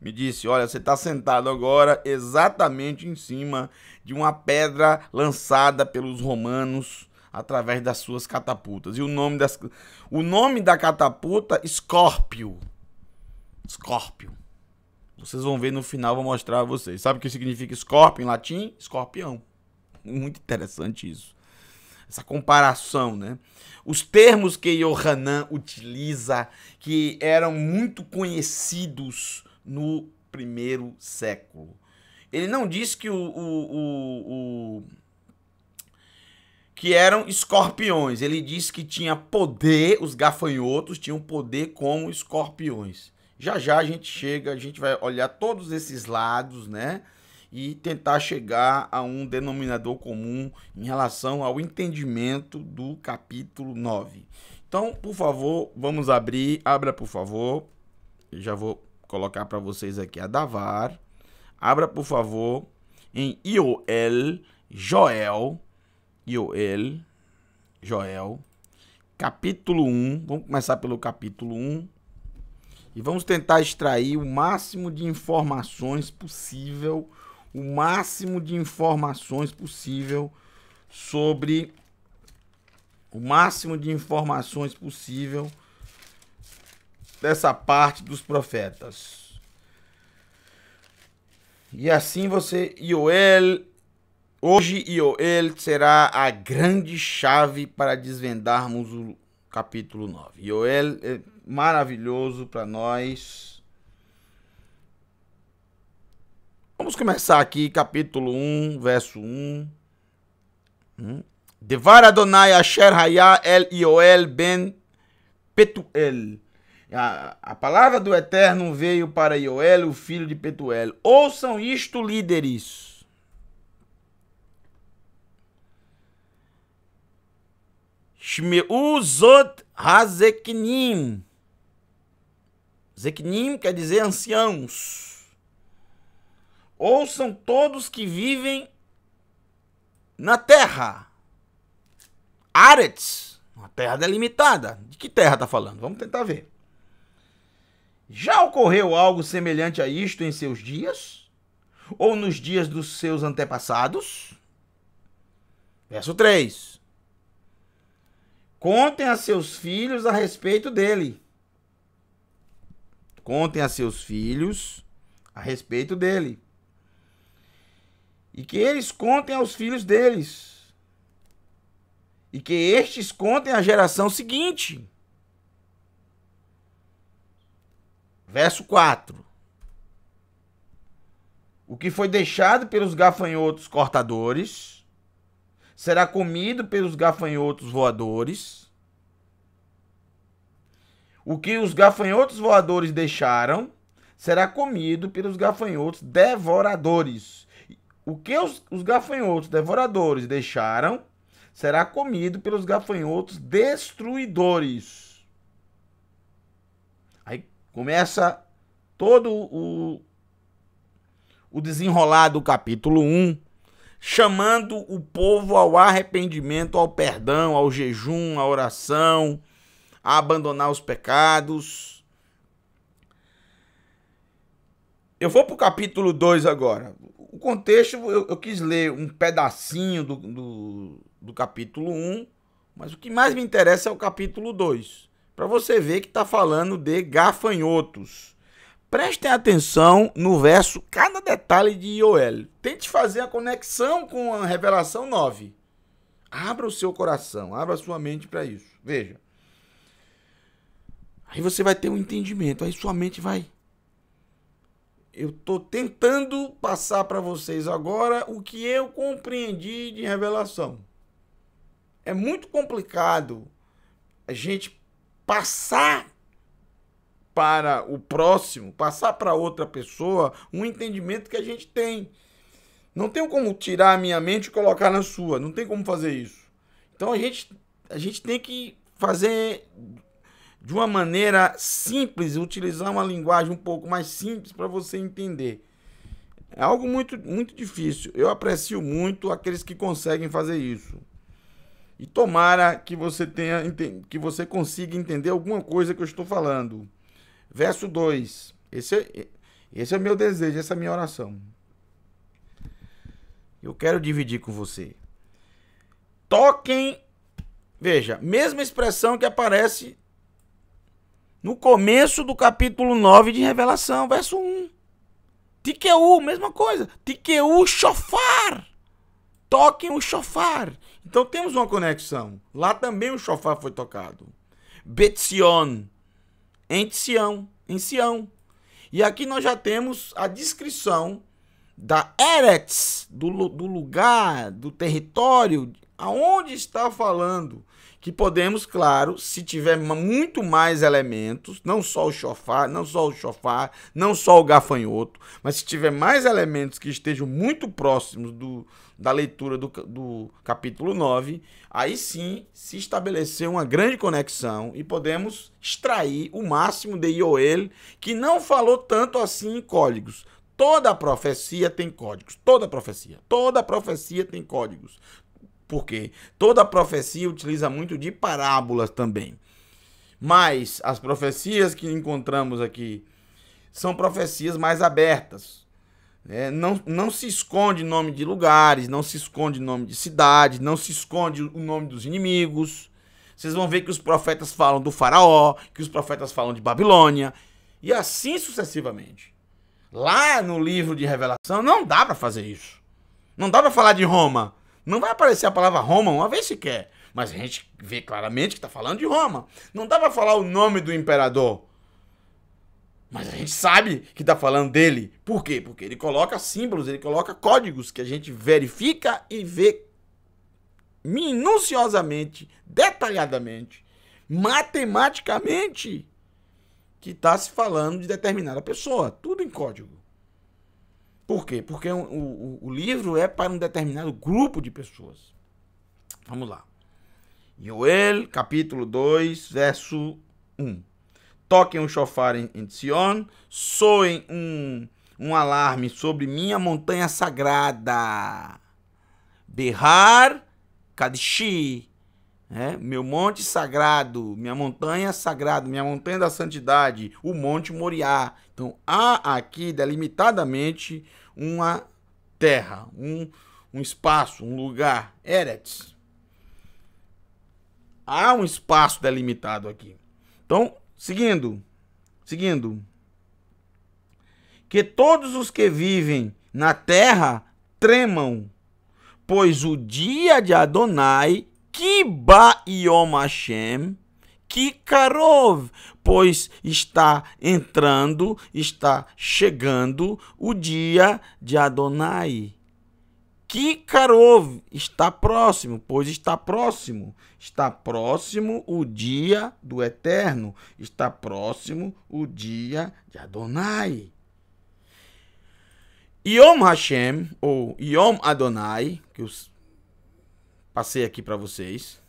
me disse: olha, você está sentado agora exatamente em cima de uma pedra lançada pelos romanos através das suas catapultas. E o nome da catapulta, Escórpio. Vocês vão ver no final, vou mostrar a vocês. Sabe o que significa Scorpio em latim? Escorpião. Muito interessante isso. Essa comparação, né? Os termos que Yohanan utiliza, que eram muito conhecidos no primeiro século. Ele não diz que que eram escorpiões. Ele diz que tinha poder, os gafanhotos tinham poder como escorpiões. Já já a gente vai olhar todos esses lados, né? E tentar chegar a um denominador comum em relação ao entendimento do capítulo 9. Então, por favor, vamos abrir. Abra, por favor. Eu já vou colocar para vocês aqui a Davar. Abra, por favor, em Joel, capítulo 1. Vamos começar pelo capítulo 1. E vamos tentar extrair o máximo de informações possível, sobre dessa parte dos profetas. E assim hoje Ioel será a grande chave para desvendarmos o capítulo 9. Ioel é maravilhoso para nós. Vamos começar aqui, capítulo 1, verso 1. Devar Adonai Asher Haya El Ioel ben Petuel. A palavra do Eterno veio para Ioel, o filho de Petuel. Ouçam isto, líderes. Shmeu zot hazeknim. Zeknim quer dizer anciãos. Ouçam todos que vivem na terra. Aretz, uma terra delimitada. De que terra está falando? Vamos tentar ver. Já ocorreu algo semelhante a isto em seus dias? Ou nos dias dos seus antepassados? Verso 3. Contem a seus filhos a respeito dele. Contem a seus filhos a respeito dele. E que eles contem aos filhos deles. E que estes contem à geração seguinte. Verso 4. O que foi deixado pelos gafanhotos cortadores será comido pelos gafanhotos voadores. O que os gafanhotos voadores deixaram será comido pelos gafanhotos devoradores. O que os gafanhotos devoradores deixaram será comido pelos gafanhotos destruidores. Aí começa todo o desenrolar do capítulo 1, chamando o povo ao arrependimento, ao perdão, ao jejum, à oração, a abandonar os pecados. Eu vou para o capítulo 2 agora. O contexto, eu quis ler um pedacinho do capítulo 1, mas o que mais me interessa é o capítulo 2, para você ver que está falando de gafanhotos. Prestem atenção no verso, cada detalhe de Ioel. Tente fazer a conexão com a revelação 9. Abra o seu coração, abra a sua mente para isso. Veja. Aí você vai ter um entendimento, aí sua mente vai... Eu estou tentando passar para vocês agora o que eu compreendi de revelação. É muito complicado a gente passar para o próximo, passar para outra pessoa um entendimento que a gente tem. Não tem como tirar a minha mente e colocar na sua. Não tem como fazer isso. Então a gente tem que fazer de uma maneira simples, utilizar uma linguagem um pouco mais simples para você entender. É algo muito, muito difícil. Eu aprecio muito aqueles que conseguem fazer isso. E tomara que você consiga entender alguma coisa que eu estou falando. Verso 2. Esse é o meu desejo, essa é a minha oração. Eu quero dividir com você. Toquem, veja, mesma expressão que aparece no começo do capítulo 9 de Revelação, verso 1. Tikeu, mesma coisa. Tikeu shofar. Toquem o shofar. Então temos uma conexão. Lá também o shofar foi tocado. Bet-Sion, em Sião, em Sião. E aqui nós já temos a descrição da Eretz, do lugar, do território, aonde está falando. Que podemos, claro, se tiver muito mais elementos, não só o shofar, não só o gafanhoto, mas se tiver mais elementos que estejam muito próximos da leitura do capítulo 9, aí sim se estabeleceu uma grande conexão e podemos extrair o máximo de Yoel, que não falou tanto assim em códigos. Toda profecia tem códigos, toda profecia tem códigos. Porque toda profecia utiliza muito de parábolas também. Mas as profecias que encontramos aqui são profecias mais abertas. Não se esconde nome de lugares, não se esconde nome de cidades, não se esconde o nome dos inimigos. Vocês vão ver que os profetas falam do faraó, que os profetas falam de Babilônia, e assim sucessivamente. Lá no livro de Revelação não dá para fazer isso. Não dá para falar de Roma. Não vai aparecer a palavra Roma uma vez sequer, mas a gente vê claramente que está falando de Roma. Não dá para falar o nome do imperador, mas a gente sabe que está falando dele. Por quê? Porque ele coloca símbolos, ele coloca códigos que a gente verifica e vê minuciosamente, detalhadamente, matematicamente, que está se falando de determinada pessoa. Tudo em código. Por quê? Porque o livro é para um determinado grupo de pessoas. Vamos lá. Yoel, capítulo 2, verso 1. Toquem um shofar em Sion, soem um alarme sobre minha montanha sagrada. Behar Kadishi. Meu monte sagrado, minha montanha sagrada, minha montanha da santidade, o Monte Moriá. Então, há aqui delimitadamente uma terra, um espaço, um lugar, Eretz. Há um espaço delimitado aqui. Então, seguindo. Que todos os que vivem na terra tremam, pois o dia de Adonai Ki ba Yom Hashem, Ki karov, pois está entrando, está chegando o dia de Adonai. Ki karov, está próximo, pois está próximo o dia do Eterno, está próximo o dia de Adonai. Yom Hashem, ou Yom Adonai, que os passei aqui para vocês,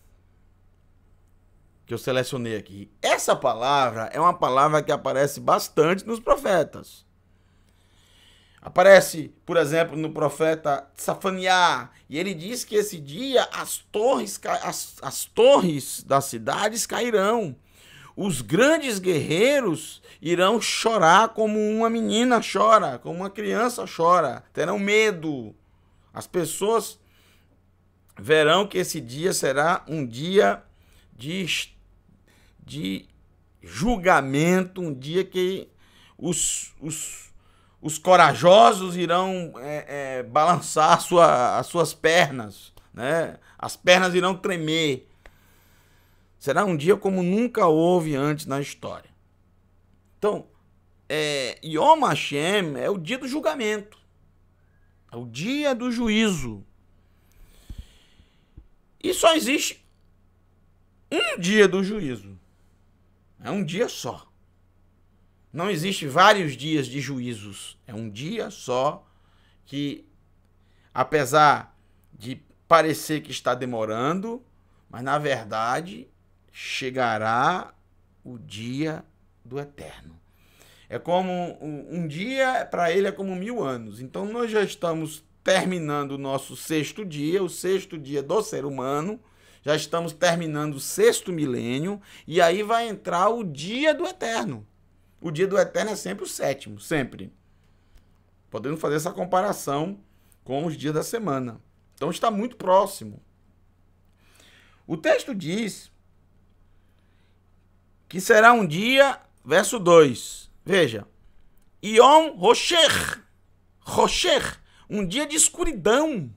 que eu selecionei aqui. Essa palavra é uma palavra que aparece bastante nos profetas. Aparece, por exemplo, no profeta Safaniá, e ele diz que esse dia as torres das cidades cairão. Os grandes guerreiros irão chorar como uma menina chora, como uma criança chora, terão medo. As pessoas verão que esse dia será um dia de julgamento, um dia que os corajosos irão balançar as suas pernas, né? As pernas irão tremer. Será um dia como nunca houve antes na história. Então, Yom Hashem é o dia do julgamento, é o dia do juízo. E só existe um dia do juízo. É um dia só. Não existe vários dias de juízos. É um dia só que, apesar de parecer que está demorando, mas na verdade chegará o dia do Eterno. É como um dia, para ele é como 1000 anos. Então nós já estamos terminando o nosso 6º dia, o 6º dia do ser humano. Já estamos terminando o 6º milênio. E aí vai entrar o dia do Eterno. O dia do Eterno é sempre o 7º, sempre. Podemos fazer essa comparação com os dias da semana. Então está muito próximo. O texto diz que será um dia, verso 2. Veja. Yom Rocher. Rocher, um dia de escuridão.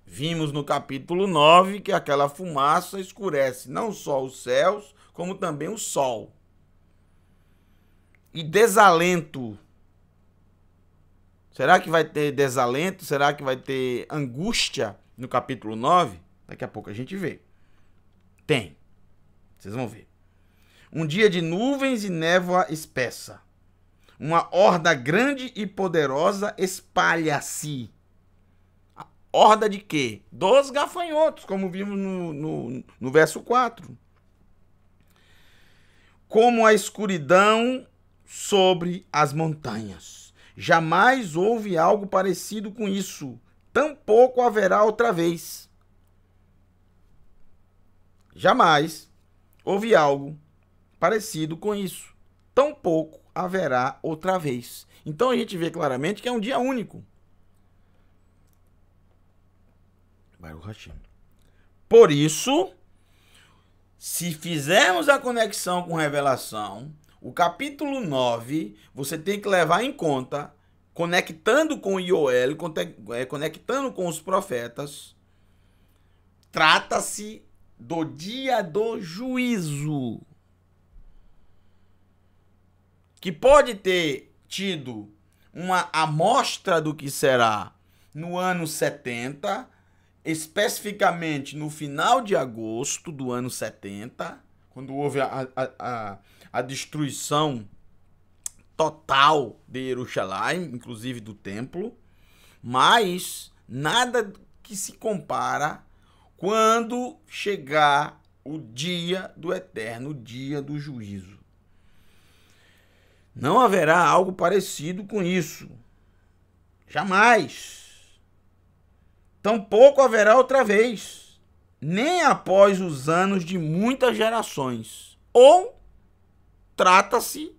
Vimos no capítulo 9 que aquela fumaça escurece não só os céus, como também o sol. E desalento. Será que vai ter desalento? Será que vai ter angústia no capítulo 9? Daqui a pouco a gente vê. Tem. Vocês vão ver. Um dia de nuvens e névoa espessa. Uma horda grande e poderosa espalha-se. Horda de quê? Dos gafanhotos, como vimos no verso 4. Como a escuridão sobre as montanhas. Jamais houve algo parecido com isso. Tampouco haverá outra vez. Jamais houve algo parecido com isso. Tampouco haverá outra vez. Então a gente vê claramente que é um dia único. Baruch Hashem. Por isso, se fizermos a conexão com Revelação, o capítulo 9, você tem que levar em conta, conectando com Yoel, conectando com os profetas, trata-se do dia do juízo, que pode ter tido uma amostra do que será no ano 70, especificamente no final de agosto do ano 70, quando houve a destruição total de Jerusalém, inclusive do templo, mas nada que se compara quando chegar o dia do eterno, o dia do juízo. Não haverá algo parecido com isso. Jamais. Tampouco haverá outra vez, nem após os anos de muitas gerações. Ou trata-se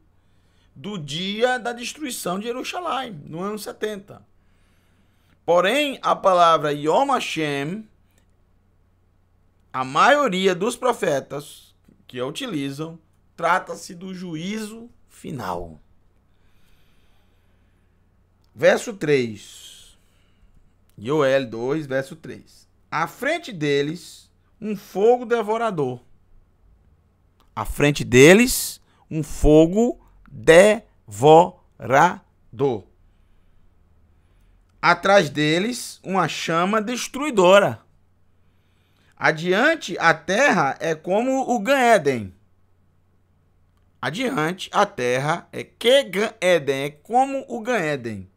do dia da destruição de Jerusalém, no ano 70. Porém, a palavra Yom Hashem, a maioria dos profetas que a utilizam, trata-se do juízo final. Verso 3. Yoel 2, verso 3. À frente deles, um fogo devorador. À frente deles, um fogo devorador. Atrás deles, uma chama destruidora. Adiante, a terra é como o Gan-Eden. Adiante, a terra é que Gan-Eden, é como o Gan-Eden.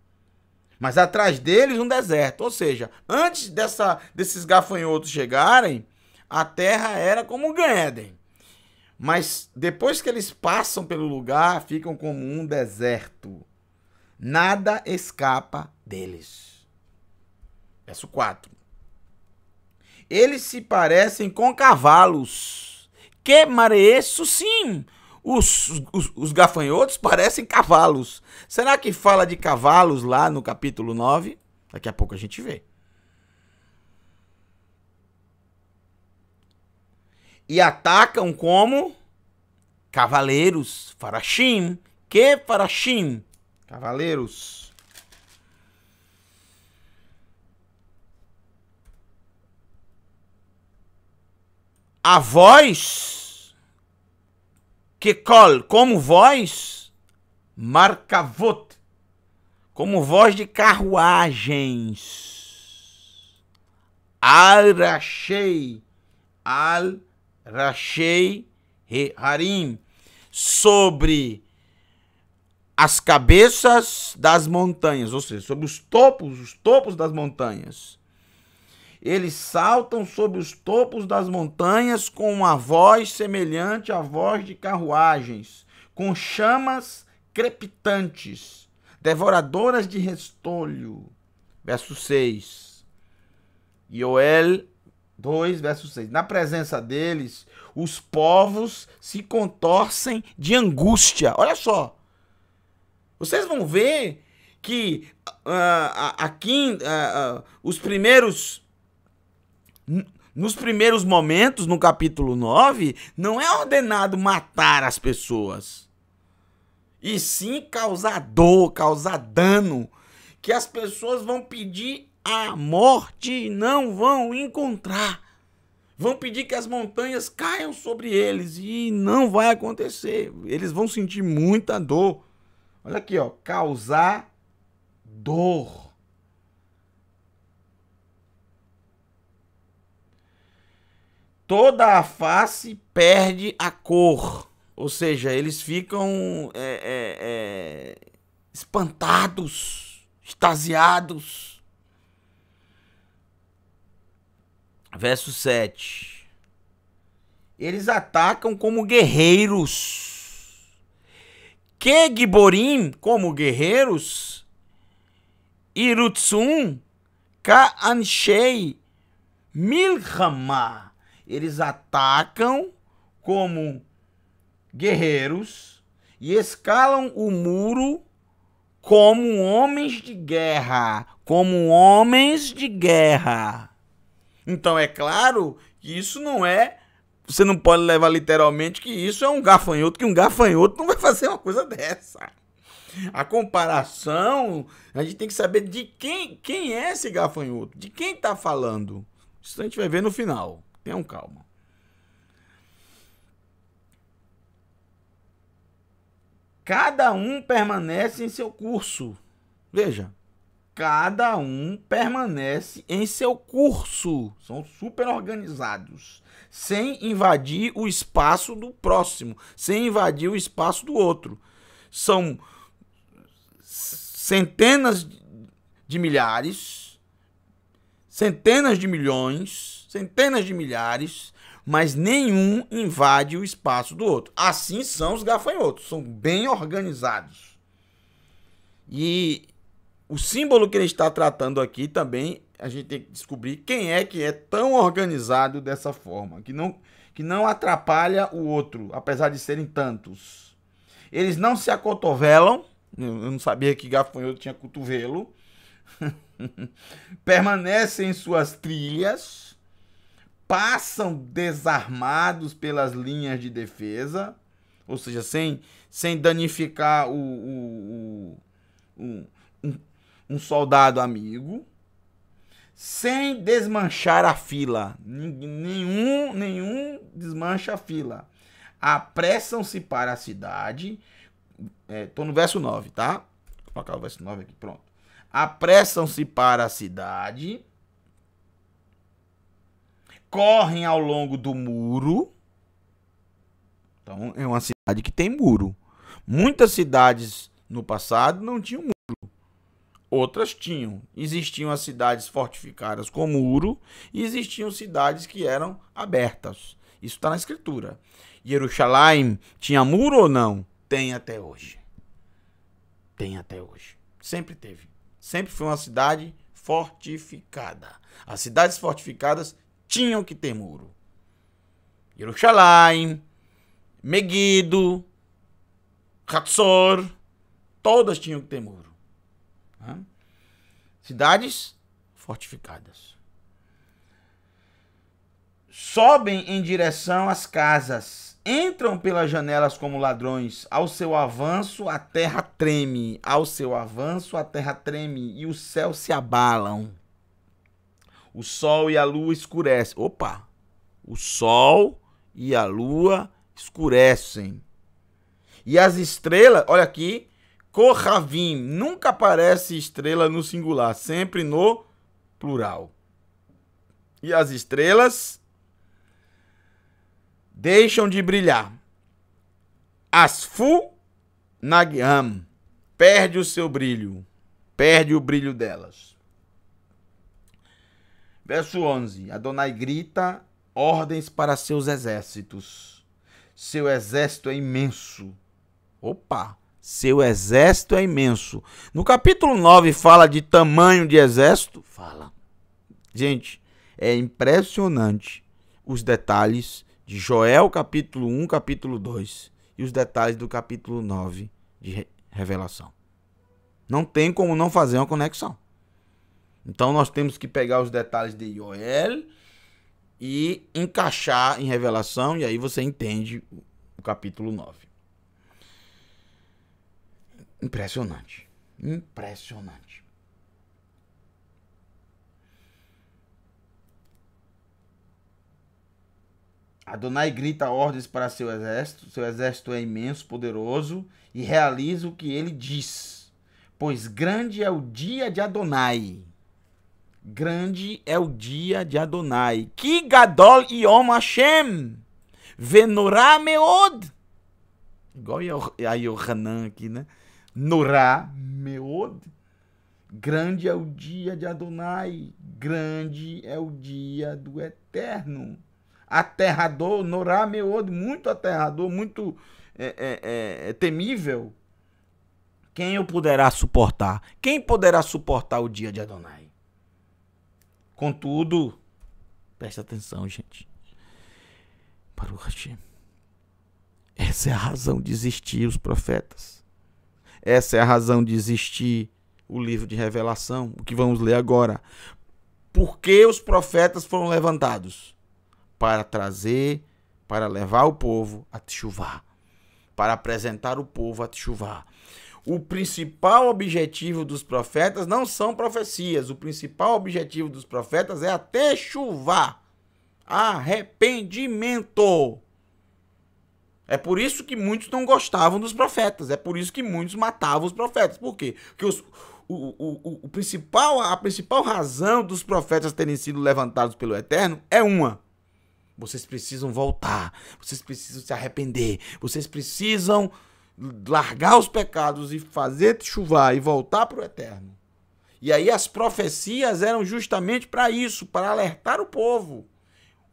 Mas atrás deles um deserto. Ou seja, antes desses gafanhotos chegarem, a terra era como o Gan-Eden. Mas depois que eles passam pelo lugar, ficam como um deserto. Nada escapa deles. Verso 4. Eles se parecem com cavalos. Que mareço, sim. Os gafanhotos parecem cavalos. Será que fala de cavalos lá no capítulo 9? Daqui a pouco a gente vê. E atacam como cavaleiros. Farashim. Que farashim? Cavaleiros. A voz que col, como voz, marcavot, como voz de carruagens. Al-Rashei Harim, sobre as cabeças das montanhas, ou seja, sobre os topos das montanhas. Eles saltam sobre os topos das montanhas com uma voz semelhante à voz de carruagens, com chamas crepitantes, devoradoras de restolho. Verso 6. Yoel 2, verso 6. Na presença deles, os povos se contorcem de angústia. Olha só. Vocês vão ver que aqui nos primeiros momentos, no capítulo 9, não é ordenado matar as pessoas, e sim causar dor, causar dano. que as pessoas vão pedir a morte e não vão encontrar. Vão pedir que as montanhas caiam sobre eles e não vai acontecer. Eles vão sentir muita dor. Olha aqui, ó, causar dor. Toda a face perde a cor. Ou seja, eles ficam espantados, extasiados. Verso 7. Eles atacam como guerreiros. Que Giborim, como guerreiros. Irutsum, ka anshei milchama. Eles atacam como guerreiros e escalam o muro como homens de guerra. Como homens de guerra. Então é claro que isso não é... Você não pode levar literalmente que isso é um gafanhoto, que um gafanhoto não vai fazer uma coisa dessa. A comparação, a gente tem que saber de quem é esse gafanhoto, de quem está falando. Isso a gente vai ver no final. Tenham calma. Cada um permanece em seu curso. Veja. Cada um permanece em seu curso. São super organizados. Sem invadir o espaço do próximo. Sem invadir o espaço do outro. São centenas de milhares. Centenas de milhões. Centenas de milhares. Mas nenhum invade o espaço do outro. Assim são os gafanhotos. São bem organizados. E... o símbolo que ele está tratando aqui também, a gente tem que descobrir quem é que é tão organizado dessa forma, que não atrapalha o outro, apesar de serem tantos. Eles não se acotovelam, eu não sabia que gafanhoto tinha cotovelo, permanecem em suas trilhas, passam desarmados pelas linhas de defesa, ou seja, sem danificar um soldado amigo, sem desmanchar a fila. Nenhum desmancha a fila. Apressam-se para a cidade. Estou no verso 9, tá? Vou colocar o verso 9 aqui, pronto. Apressam-se para a cidade. Correm ao longo do muro. Então, é uma cidade que tem muro. Muitas cidades no passado não tinham muro. Outras tinham. Existiam as cidades fortificadas com muro e existiam cidades que eram abertas. Isso está na escritura. Jerusalém tinha muro ou não? Tem até hoje. Tem até hoje. Sempre teve. Sempre foi uma cidade fortificada. As cidades fortificadas tinham que ter muro. Jerusalém, Megido, Hatzor, todas tinham que ter muro. Cidades fortificadas. Sobem em direção às casas. Entram pelas janelas como ladrões. Ao seu avanço, a terra treme. Ao seu avanço, a terra treme. E os céus se abalam. O sol e a lua escurecem. Opa! O sol e a lua escurecem. E as estrelas, olha aqui. Kohavim, nunca aparece estrela no singular, sempre no plural. E as estrelas deixam de brilhar. Asfu Nagiam, perde o seu brilho, perde o brilho delas. Verso 11, Adonai grita ordens para seus exércitos. Seu exército é imenso. Opa! Seu exército é imenso. No capítulo 9 fala de tamanho de exército? Fala. Gente, é impressionante os detalhes de Joel capítulo 1, capítulo 2 e os detalhes do capítulo 9 de Revelação. Não tem como não fazer uma conexão. Então nós temos que pegar os detalhes de Joel e encaixar em Revelação, e aí você entende o capítulo 9. Impressionante. Impressionante. Adonai grita ordens para seu exército é imenso, poderoso, e realiza o que ele diz. Pois grande é o dia de Adonai. Grande é o dia de Adonai. Ki gadol yom Hashem. Venorá meod. Igual a Yohanan aqui, né? Norá meod. Grande é o dia de Adonai. Grande é o dia do Eterno. Aterrador, Norá meod. Muito aterrador, muito temível. Quem o poderá suportar? Quem poderá suportar o dia de Adonai? Contudo, presta atenção, gente. Baruch Hashem. Essa é a razão de existir os profetas. Essa é a razão de existir o livro de Revelação, o que vamos ler agora. Por que os profetas foram levantados? Para trazer, para levar o povo a Teshuvá. Para apresentar o povo a Teshuvá. O principal objetivo dos profetas não são profecias. O principal objetivo dos profetas é a Teshuvá. Arrependimento. É por isso que muitos não gostavam dos profetas. É por isso que muitos matavam os profetas. Por quê? Porque a principal razão dos profetas terem sido levantados pelo Eterno é uma. Vocês precisam voltar. Vocês precisam se arrepender. Vocês precisam largar os pecados e fazer Teshuvá e voltar para o Eterno. E aí as profecias eram justamente para isso, para alertar o povo.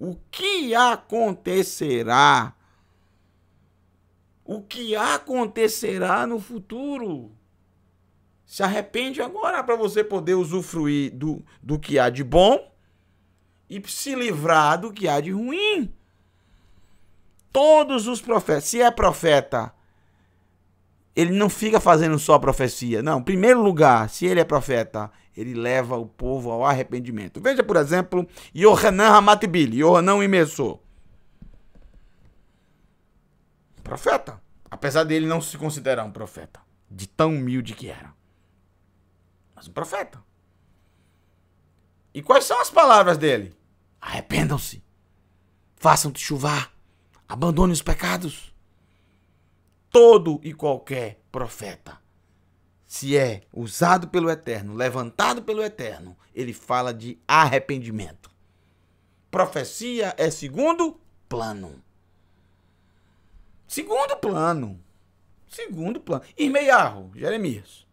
O que acontecerá? O que acontecerá no futuro? Se arrepende agora para você poder usufruir do que há de bom e se livrar do que há de ruim. Todos os profetas, se é profeta, ele não fica fazendo só profecia. Não, em primeiro lugar, se ele é profeta, ele leva o povo ao arrependimento. Veja, por exemplo, Yohanan Hamatibili, Yohanan Imessor. Profeta. Apesar dele não se considerar um profeta. De tão humilde que era. Mas um profeta. E quais são as palavras dele? Arrependam-se. Façam Teshuvá. Abandonem os pecados. Todo e qualquer profeta, se é usado pelo Eterno, levantado pelo Eterno, ele fala de arrependimento. Profecia é segundo plano. Segundo plano. Irmeiarro, Jeremias.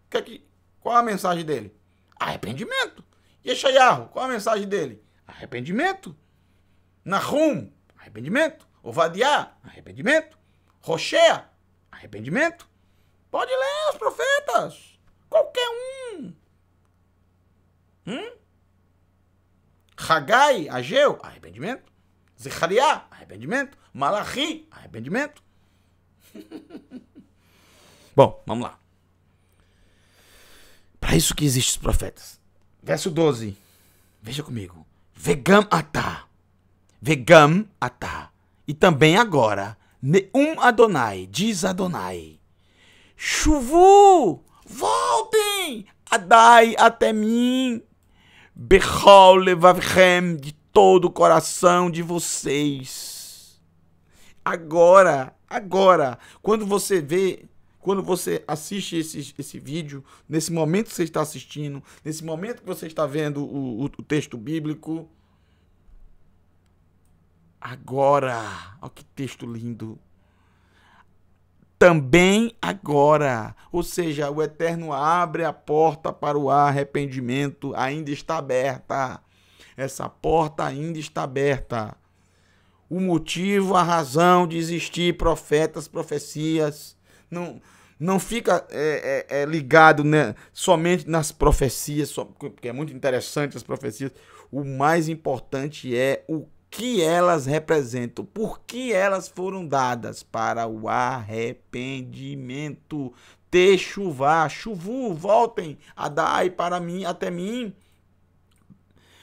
Qual a mensagem dele? Arrependimento. Yeshayahu, qual a mensagem dele? Arrependimento. Nahum, arrependimento. Ovadiah, arrependimento. Roshea, arrependimento. Pode ler os profetas. Qualquer um. Hagai, Ageu, arrependimento. Zechariah, arrependimento. Malachi, arrependimento. Bom, vamos lá. Para isso que existem os profetas. Verso 12. Veja comigo. Vegam atah. Vegam atah. E também agora. Neum Adonai. Diz Adonai. Chuvu. Voltem. Adai até mim. Bechol levavchem. De todo o coração de vocês. Agora. Quando você assiste esse vídeo, nesse momento que você está assistindo, nesse momento que você está vendo o texto bíblico, agora, olha que texto lindo, também agora, ou seja, o Eterno abre a porta para o arrependimento, ainda está aberta, essa porta ainda está aberta. O motivo, a razão de existir profetas, profecias, não fica ligado, né, somente nas profecias, porque é muito interessante as profecias. O mais importante é o que elas representam, por que elas foram dadas para o arrependimento. Teshuvá, chuvu, voltem, adai para mim, até mim.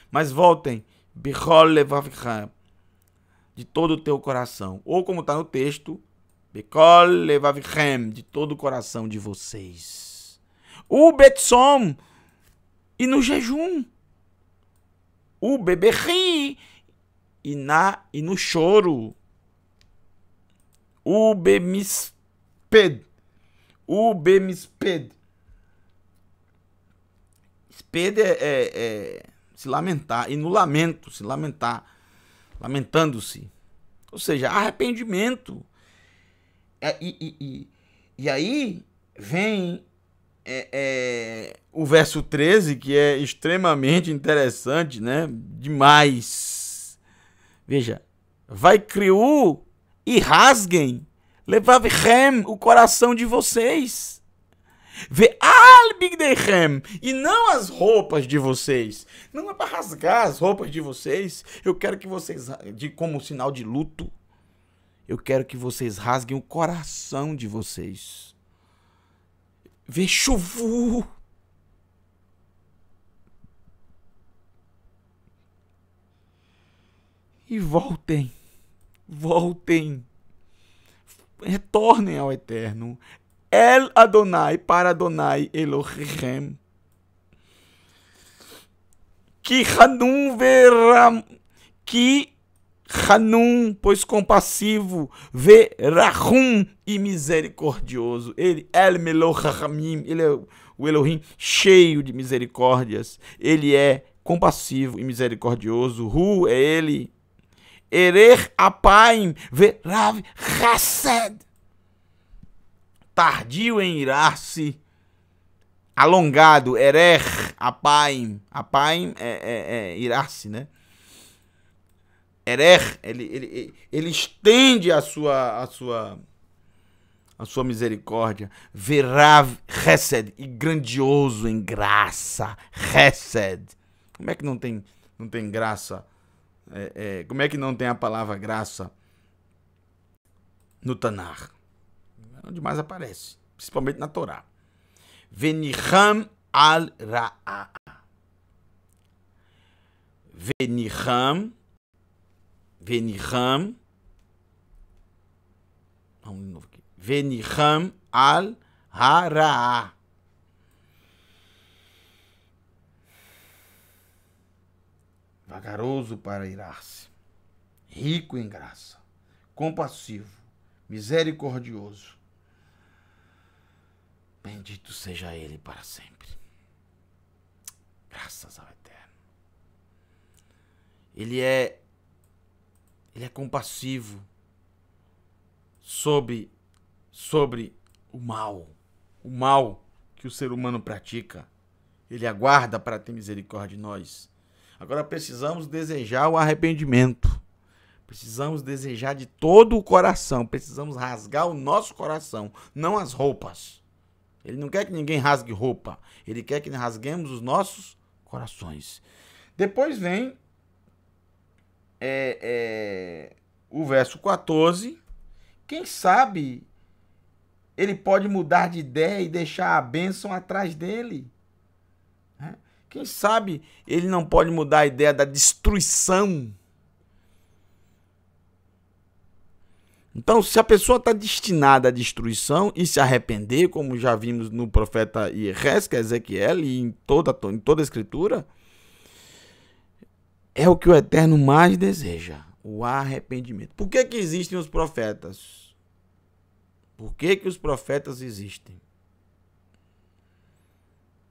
Mas voltem, bichol levavchem, de todo o teu coração. Ou como está no texto, Bekol levavchem, de todo o coração de vocês. O betsom, e no jejum. O beberri, e no choro. Ubemisped. Ubemisped. Sped é se lamentar. E no lamento, se lamentar. Lamentando-se. Ou seja, arrependimento. E aí vem o verso 13, que é extremamente interessante, né? Demais. Veja. Vai criu e rasguem. Levavichem, o coração de vocês. Ve'al bigdeichem, e não as roupas de vocês. Não é para rasgar as roupas de vocês. Eu quero que vocês, como sinal de luto, eu quero que vocês rasguem o coração de vocês. Ve'shuvu. E voltem. Voltem. Retornem ao Eterno. El Adonai, para Adonai Elohim. Que Hanum, pois compassivo, Verahum e misericordioso. Ele, El Melohachamim, ele é o Elohim cheio de misericórdias. Ele é compassivo e misericordioso. Hu é ele. Erer apaim, Verav Chesed. Tardio em irar-se, alongado, erer, apaim é irar-se, né? Erer, ele estende a sua misericórdia, verav chesed, e grandioso em graça, chesed. Como é que não tem graça? Como é que não tem a palavra graça no Tanar? Onde mais aparece, principalmente na Torá. Veniham al ra'a. Veniham. Vamos de novo aqui. Veniham al ra'a. Vagaroso para irar-se, rico em graça, compassivo, misericordioso. Bendito seja ele para sempre. Graças ao Eterno. Ele é compassivo sobre o mal que o ser humano pratica. Ele aguarda para ter misericórdia de nós. Agora precisamos desejar o arrependimento. Precisamos desejar de todo o coração. Precisamos rasgar o nosso coração, não as roupas. Ele não quer que ninguém rasgue roupa. Ele quer que rasguemos os nossos corações. Depois vem o verso 14. Quem sabe ele pode mudar de ideia e deixar a bênção atrás dele. Quem sabe ele não pode mudar a ideia da destruição. Então, se a pessoa está destinada à destruição e se arrepender, como já vimos no profeta Ierres, que é Ezequiel, e em toda a escritura, é o que o Eterno mais deseja, o arrependimento. Por que existem os profetas? Por que os profetas existem?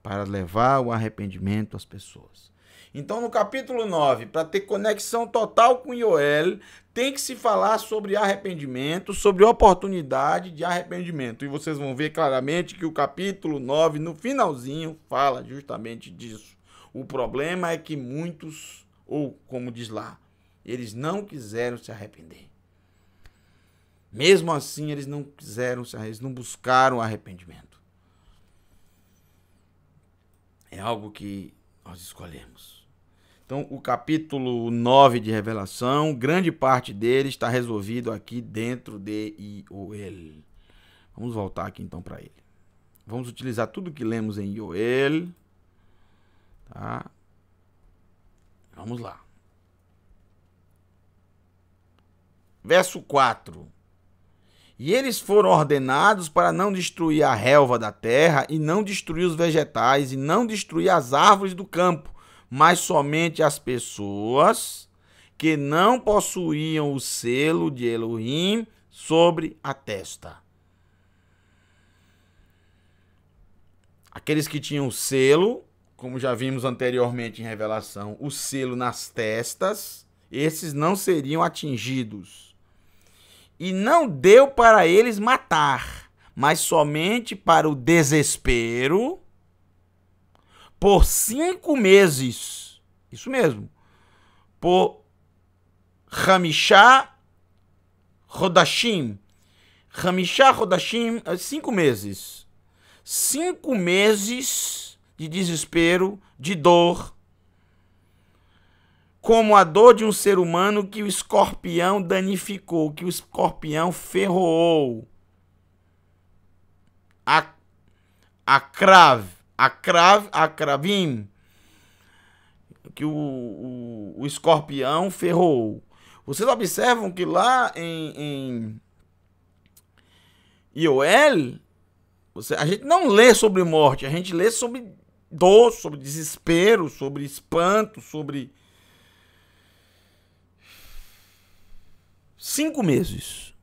Para levar o arrependimento às pessoas. Então, no capítulo 9, para ter conexão total com Yoel, tem que se falar sobre arrependimento, sobre oportunidade de arrependimento. E vocês vão ver claramente que o capítulo 9, no finalzinho, fala justamente disso. O problema é que muitos, ou como diz lá, eles não quiseram se arrepender. Mesmo assim, eles não buscaram arrependimento. É algo que nós escolhemos. Então, o capítulo 9 de Revelação, grande parte dele está resolvido aqui dentro de Yoel. Vamos voltar aqui então para ele. Vamos utilizar tudo que lemos em Yoel. Tá? Vamos lá. Verso 4. E eles foram ordenados para não destruir a relva da terra, e não destruir os vegetais, e não destruir as árvores do campo, mas somente as pessoas que não possuíam o selo de Elohim sobre a testa. Aqueles que tinham o selo, como já vimos anteriormente em Revelação, o selo nas testas, esses não seriam atingidos. E não deu para eles matar, mas somente para o desespero, por 5 meses. Isso mesmo. Por Hamishá Rodashim. Hamishá Rodashim, 5 meses. 5 meses de desespero, de dor, como a dor de um ser humano que o escorpião danificou, que o escorpião ferroou. Akravim, que o escorpião ferroou. Vocês observam que lá em Ioel, a gente não lê sobre morte, a gente lê sobre dor, sobre desespero, sobre espanto, sobre 5 meses.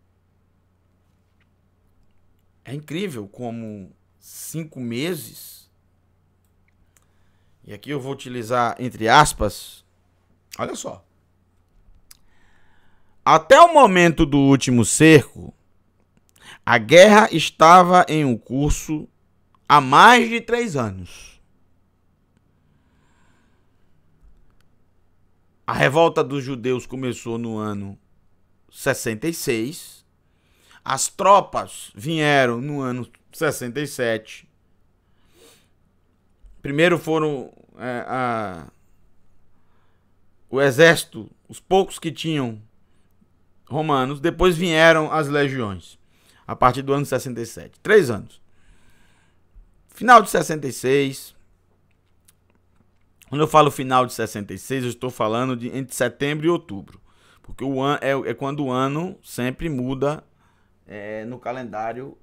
É incrível como 5 meses, e aqui eu vou utilizar entre aspas, olha só. Até o momento do último cerco, a guerra estava em um curso há mais de 3 anos. A revolta dos judeus começou no ano 66. As tropas vieram no ano 67. Primeiro foram o exército, os poucos que tinham romanos. Depois vieram as legiões, a partir do ano 67. 3 anos. Final de 66. Quando eu falo final de 66, eu estou falando de entre setembro e outubro. Porque o ano é quando o ano sempre muda no calendário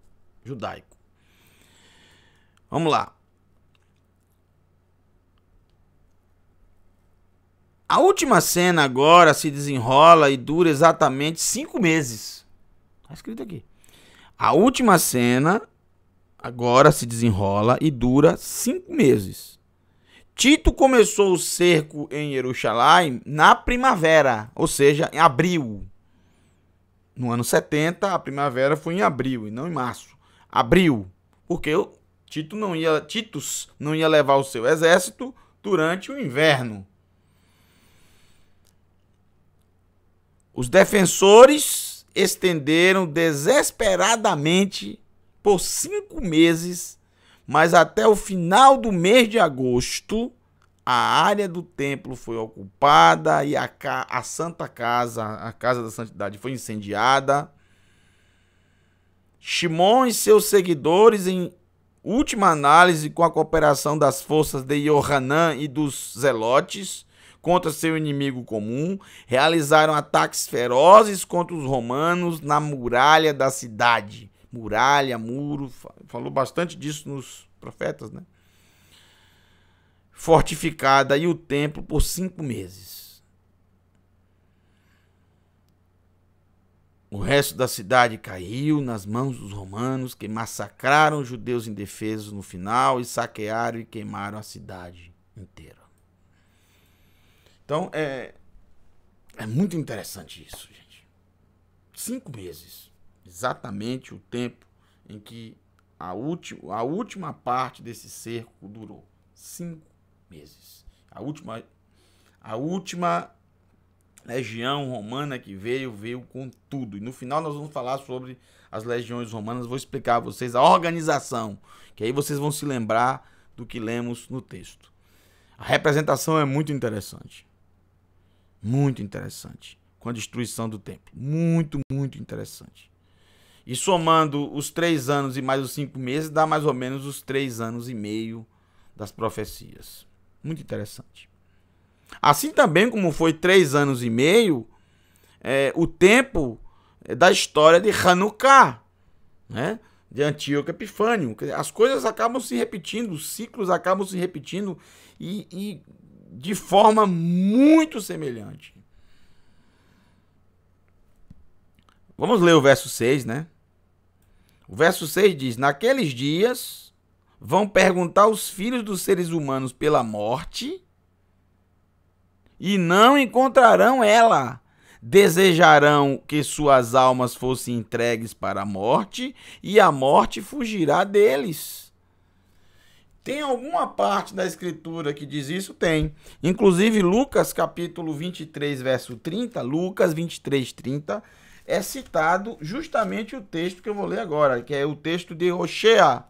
judaico. Vamos lá. A última cena agora se desenrola e dura exatamente 5 meses. Está escrito aqui. A última cena agora se desenrola e dura 5 meses. Tito começou o cerco em Jerusalém na primavera, ou seja, em abril. No ano 70, a primavera foi em abril e não em março. Abril, porque Titus não ia levar o seu exército durante o inverno. Os defensores estenderam desesperadamente por 5 meses, mas até o final do mês de agosto, a área do templo foi ocupada e a Santa Casa, a Casa da Santidade, foi incendiada. Shimon e seus seguidores, em última análise, com a cooperação das forças de Yohanan e dos Zelotes contra seu inimigo comum, realizaram ataques ferozes contra os romanos na muralha da cidade. Muralha, muro, falou bastante disso nos profetas, né? Fortificada e o templo por 5 meses. O resto da cidade caiu nas mãos dos romanos, que massacraram os judeus indefesos no final e saquearam e queimaram a cidade inteira. Então, é muito interessante isso, gente. 5 meses. Exatamente o tempo em que a última parte desse cerco durou. 5 meses. A última legião romana que veio com tudo. E no final nós vamos falar sobre as legiões romanas. Vou explicar a vocês a organização, que aí vocês vão se lembrar do que lemos no texto. A representação é muito interessante. Muito interessante. Com a destruição do templo. Muito, muito interessante. E somando os 3 anos e mais os 5 meses, dá mais ou menos os 3 anos e meio das profecias. Muito interessante. Assim também como foi 3 anos e meio, o tempo da história de Hanukkah, né? De Antíoco Epifânio. As coisas acabam se repetindo, os ciclos acabam se repetindo e de forma muito semelhante. Vamos ler o verso 6, né? O verso 6 diz: naqueles dias vão perguntar os filhos dos seres humanos pela morte e não encontrarão ela. Desejarão que suas almas fossem entregues para a morte e a morte fugirá deles. Tem alguma parte da escritura que diz isso? Tem. Inclusive Lucas capítulo 23, verso 30, Lucas 23, 30, é citado justamente o texto que eu vou ler agora, que é o texto de Oséias.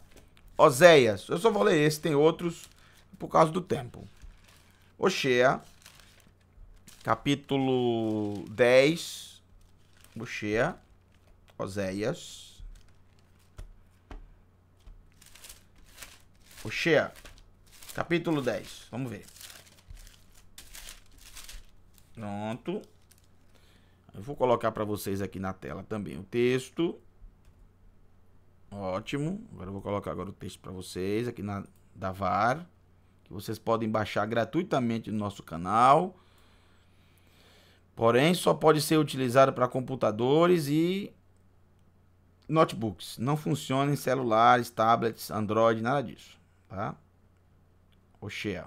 Eu só vou ler esse, tem outros por causa do tempo. Oséias, capítulo 10, Oséias, capítulo 10, vamos ver. Pronto. Eu vou colocar para vocês aqui na tela também o texto. Ótimo. Agora eu vou colocar agora o texto para vocês aqui da VAR, que vocês podem baixar gratuitamente no nosso canal. Porém, só pode ser utilizado para computadores e notebooks. Não funciona em celulares, tablets, Android, nada disso, tá? Oséias.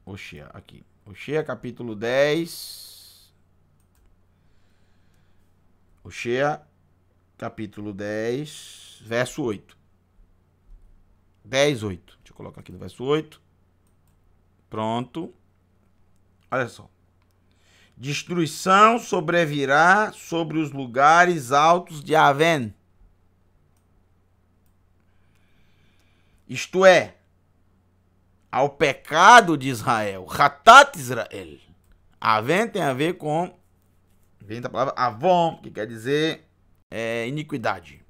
Oséias, aqui. Oséias, capítulo 10. Oséias, capítulo 10, verso 8. 10, 8. Deixa eu colocar aqui no verso 8. Pronto. Olha só. Destruição sobrevirá sobre os lugares altos de Aven. Isto é, ao pecado de Israel. Hatat Israel. Aven tem a ver com... vem da palavra Avon, que quer dizer iniquidade.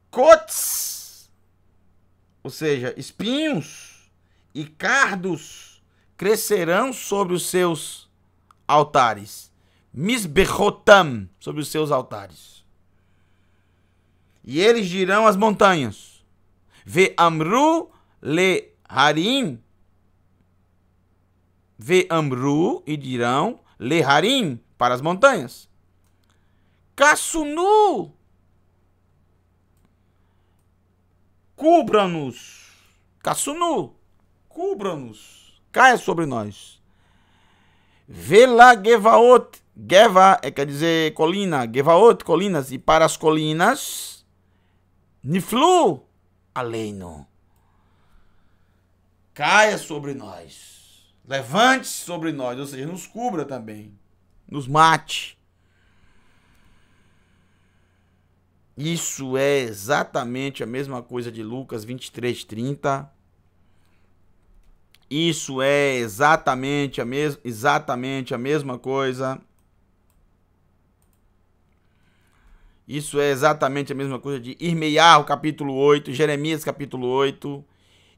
Cotes, ou seja, espinhos e cardos crescerão sobre os seus altares. Misbechotam, sobre os seus altares. E eles dirão às montanhas: Ve'amru le harim. Ve'amru, e dirão le harim, para as montanhas. Kassunu, cubra-nos. Kassunu, cubra-nos. Caia sobre nós. Vela Gevaot. Geva quer dizer colina. Gevaot, colinas. E para as colinas, Niflu aleino. Caia sobre nós. Levante-se sobre nós. Ou seja, nos cubra também. Nos mate. Isso é exatamente a mesma coisa de Lucas 23, 30. Isso é exatamente a mesma coisa. Isso é exatamente a mesma coisa de Irmeiarro, capítulo 8, Jeremias, capítulo 8.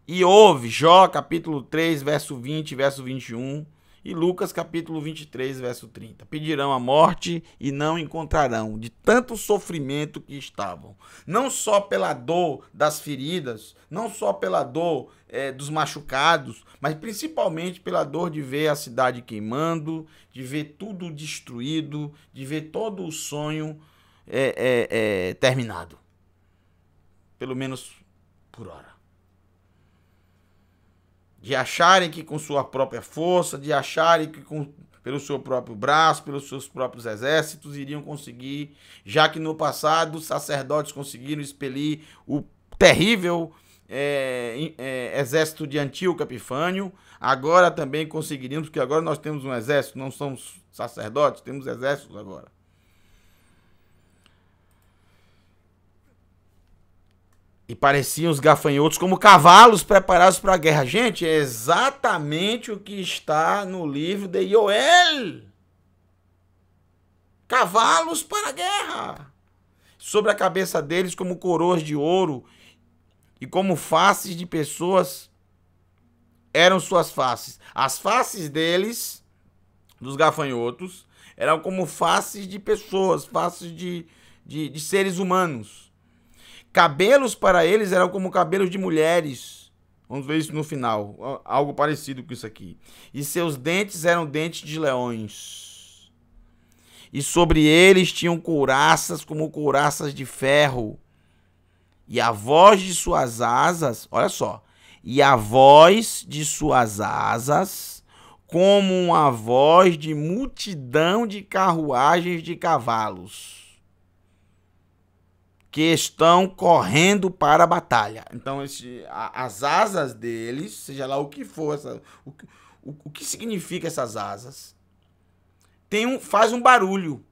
E houve Jó, capítulo 3, verso 20, verso 21. E Lucas, capítulo 23, verso 30. Pedirão a morte e não encontrarão, de tanto sofrimento que estavam. Não só pela dor das feridas, não só pela dor dos machucados, mas principalmente pela dor de ver a cidade queimando, de ver tudo destruído, de ver todo o sonho terminado. Pelo menos por hora. De acharem que com sua própria força, de acharem que pelo seu próprio braço, pelos seus próprios exércitos, iriam conseguir, já que no passado os sacerdotes conseguiram expelir o terrível exército de Antíoco Epifânio, agora também conseguiríamos, porque agora nós temos um exército, não somos sacerdotes, temos exércitos agora. E pareciam os gafanhotos como cavalos preparados para a guerra. Gente, é exatamente o que está no livro de Yoel. Cavalos para a guerra. Sobre a cabeça deles como coroas de ouro e como faces de pessoas eram suas faces. As faces deles, dos gafanhotos, eram como faces de pessoas, faces de seres humanos. Cabelos para eles eram como cabelos de mulheres, Vamos ver isso no final. Algo parecido com isso aqui. E seus dentes eram dentes de leões. E sobre eles tinham couraças como couraças de ferro. E a voz de suas asas, olha só. E a voz de suas asas como uma voz de multidão de carruagens de cavalos que estão correndo para a batalha. Então, as asas deles, seja lá o que for, o que significa essas asas, faz um barulho.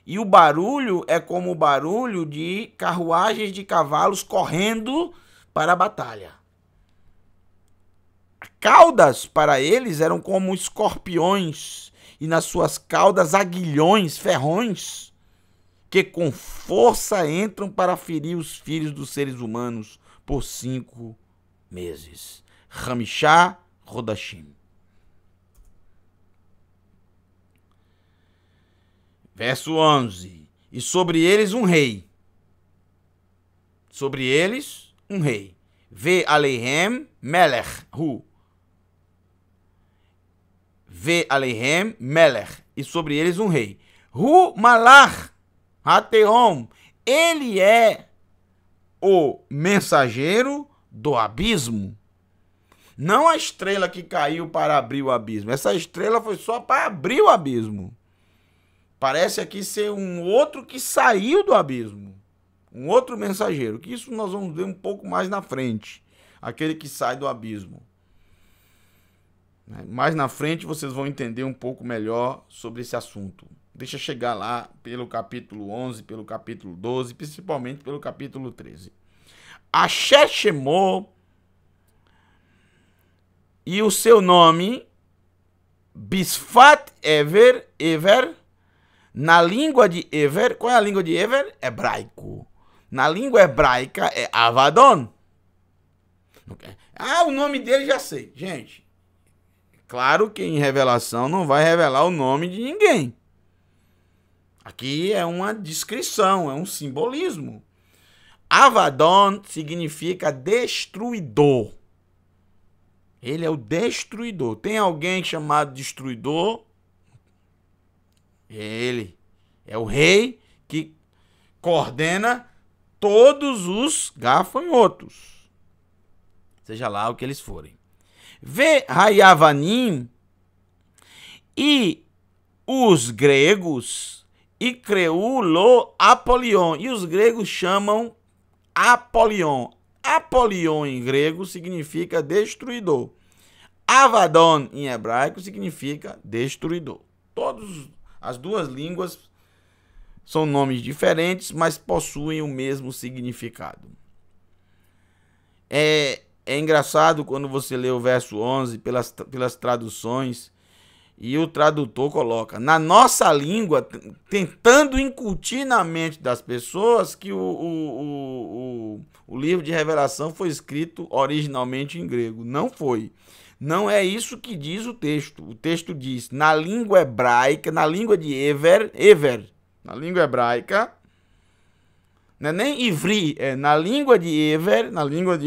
E o barulho é como o barulho de carruagens de cavalos correndo para a batalha. Caudas para eles eram como escorpiões, e nas suas caudas aguilhões, ferrões, que com força entram para ferir os filhos dos seres humanos por 5 meses. Hamishá Rodashim. Verso 11. E sobre eles um rei. Sobre eles um rei. Ve aleihem melech hu. Ve aleihem melech. E sobre eles um rei. Hu malach hateom. Ele é o mensageiro do abismo. Não a estrela que caiu para abrir o abismo. Essa estrela foi só para abrir o abismo. Parece aqui ser um outro que saiu do abismo. Um outro mensageiro. Que isso nós vamos ver um pouco mais na frente. Aquele que sai do abismo. Mais na frente vocês vão entender um pouco melhor sobre esse assunto. Deixa chegar lá pelo capítulo 11, pelo capítulo 12, principalmente pelo capítulo 13. Asher Shemó, e o seu nome, Bisfat Ever, na língua de Ever. Qual é a língua de Ever? Hebraico. Na língua hebraica é Avadon. O nome dele já sei. Gente, claro que em revelação não vai revelar o nome de ninguém. Aqui é uma descrição, é um simbolismo. Avadon significa destruidor. Ele é o destruidor. Tem alguém chamado destruidor? Ele é o rei que coordena todos os gafanhotos, seja lá o que eles forem. Ve Hayavanim, e os gregos, e creulo Apolion, e os gregos chamam Apolion. Apolion em grego significa destruidor. Avadon em hebraico significa destruidor. As duas línguas são nomes diferentes, mas possuem o mesmo significado. É engraçado quando você lê o verso 11 pelas traduções, e o tradutor coloca, na nossa língua, tentando incutir na mente das pessoas que o livro de Revelação foi escrito originalmente em grego. Não foi. Não é isso que diz o texto. O texto diz, na língua hebraica, na língua de Ever, na língua hebraica, não é nem Ivri, é na língua de Ever, na língua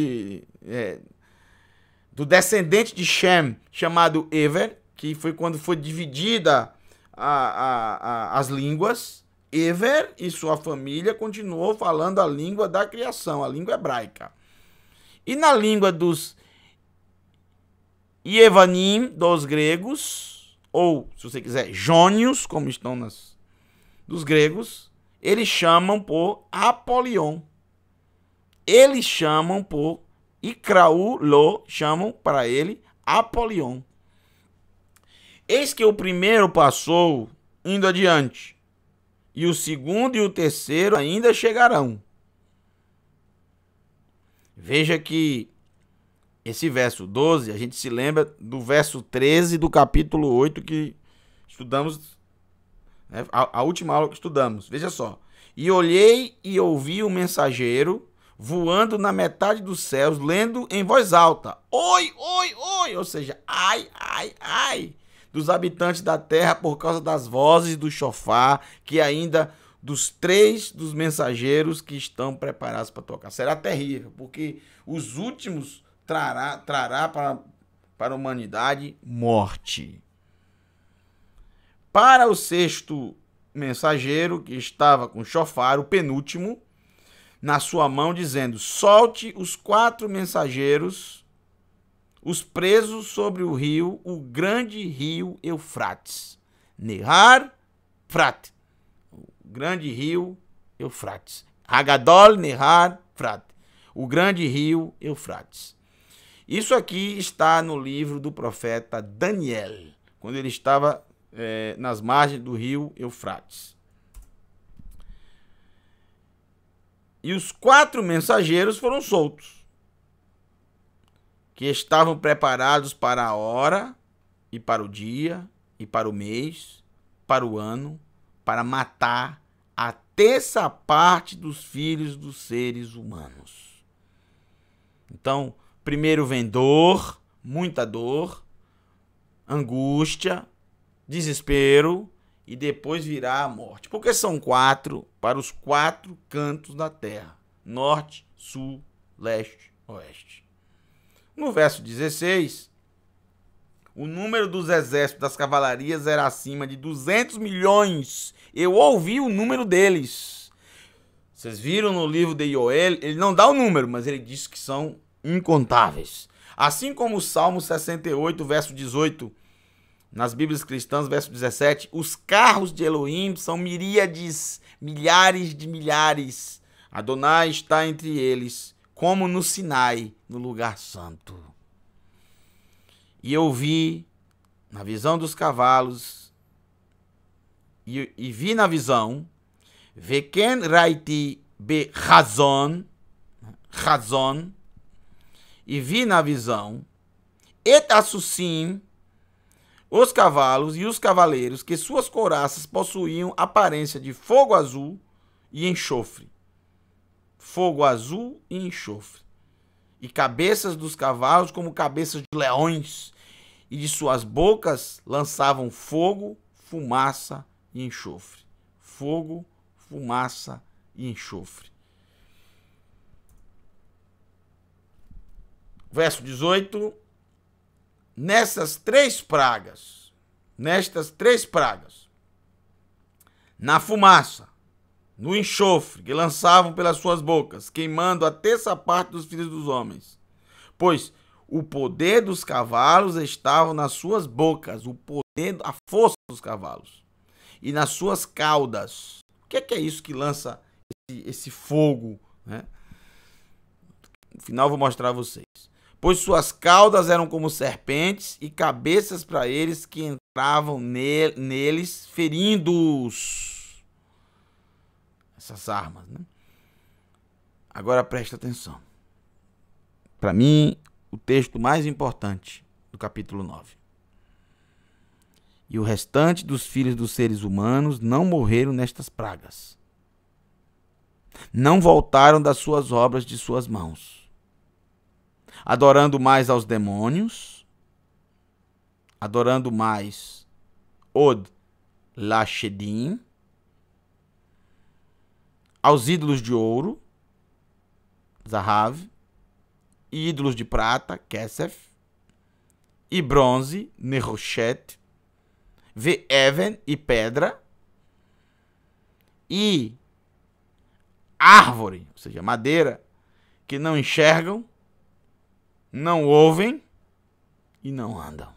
do descendente de Shem, chamado Ever, que foi quando foi dividida as línguas. Ever e sua família continuou falando a língua da criação, a língua hebraica. E na língua dos Yevanim, dos gregos, ou, se você quiser, jônios, como estão dos gregos, eles chamam por Apolion. Eles chamam por Ikraú-lo, chamam para ele Apolion. Eis que o primeiro passou, indo adiante, e o segundo e o terceiro ainda chegarão. Veja que esse verso 12, a gente se lembra do verso 13 do capítulo 8 que estudamos, né, a última aula que estudamos. Veja só. E olhei e ouvi o mensageiro voando na metade dos céus, lendo em voz alta. Oi, oi, oi. Ou seja, ai, ai, ai. Dos habitantes da terra por causa das vozes do chofar, que ainda dos 3 dos mensageiros que estão preparados para tocar. Será terrível, porque os últimos trará para a humanidade morte. Para o sexto mensageiro, que estava com o chofar, o penúltimo, na sua mão, dizendo: solte os 4 mensageiros, os presos sobre o rio, o grande rio Eufrates. Nehar Frat. O grande rio Eufrates. Hagadol Nehar Frat. O grande rio Eufrates. Isso aqui está no livro do profeta Daniel, quando ele estava nas margens do rio Eufrates. E os 4 mensageiros foram soltos, que estavam preparados para a hora, e para o dia, e para o mês, para o ano, para matar a terça parte dos filhos dos seres humanos. Então, primeiro vem dor, muita dor, angústia, desespero, e depois virá a morte. Porque são 4 para os 4 cantos da terra: norte, sul, leste, oeste. No verso 16, o número dos exércitos das cavalarias era acima de 200 milhões. Eu ouvi o número deles. Vocês viram no livro de Joel, ele não dá o número, mas ele diz que são incontáveis. Assim como o Salmo 68, verso 18, nas Bíblias cristãs, verso 17, os carros de Elohim são miríades, milhares de milhares. Adonai está entre eles, como no Sinai, no lugar santo. E eu vi, na visão dos cavalos, e vi na visão, Veken raiti be razon, e vi na visão, et assusim, os cavalos e os cavaleiros, que suas couraças possuíam aparência de fogo azul e enxofre. Fogo azul e enxofre. E cabeças dos cavalos como cabeças de leões, e de suas bocas lançavam fogo, fumaça e enxofre. Fogo, fumaça e enxofre. Verso 18. Nestas três pragas, na fumaça, no enxofre que lançavam pelas suas bocas, queimando a terça parte dos filhos dos homens, pois o poder dos cavalos estava nas suas bocas, o poder, a força dos cavalos, e nas suas caudas. O que é isso que lança esse fogo, né? No final eu vou mostrar a vocês. Pois suas caudas eram como serpentes e cabeças para eles que entravam neles, ferindo-os. Essas armas, né? Agora presta atenção. Para mim, o texto mais importante do capítulo 9. E o restante dos filhos dos seres humanos não morreram nestas pragas. Não voltaram das suas obras de suas mãos, adorando mais aos demônios, adorando mais Od Lashedim, aos ídolos de ouro, Zahav, e ídolos de prata, Kesef, e bronze, Neroshet, Even e pedra, e árvore, ou seja, madeira, que não enxergam, não ouvem e não andam.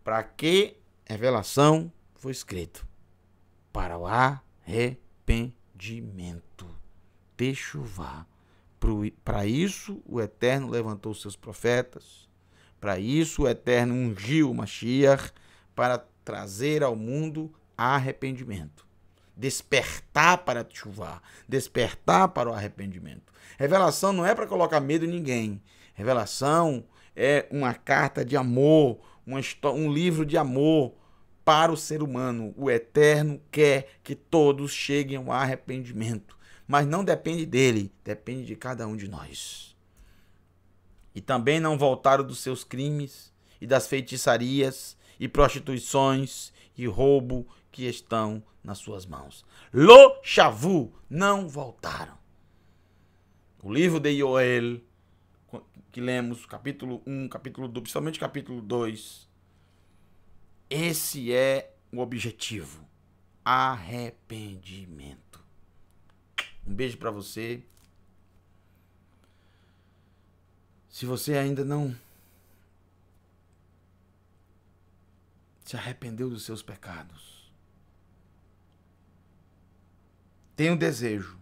Para que revelação foi escrito? Para o arrependimento. Techuvá. Para isso o Eterno levantou seus profetas. Para isso o Eterno ungiu o Mashiach, para trazer ao mundo arrependimento. Despertar para Techuvá. Despertar para o arrependimento. Revelação não é para colocar medo em ninguém. Revelação é uma carta de amor, um livro de amor para o ser humano. O Eterno quer que todos cheguem ao arrependimento, mas não depende dele, depende de cada um de nós. E também não voltaram dos seus crimes e das feitiçarias e prostituições e roubo que estão nas suas mãos. Lo shavu, não voltaram. O livro de Joel, que lemos, capítulo 1, capítulo 2, principalmente capítulo 2. Esse é o objetivo. Arrependimento. Um beijo para você. Se você ainda não se arrependeu dos seus pecados, tem um desejo,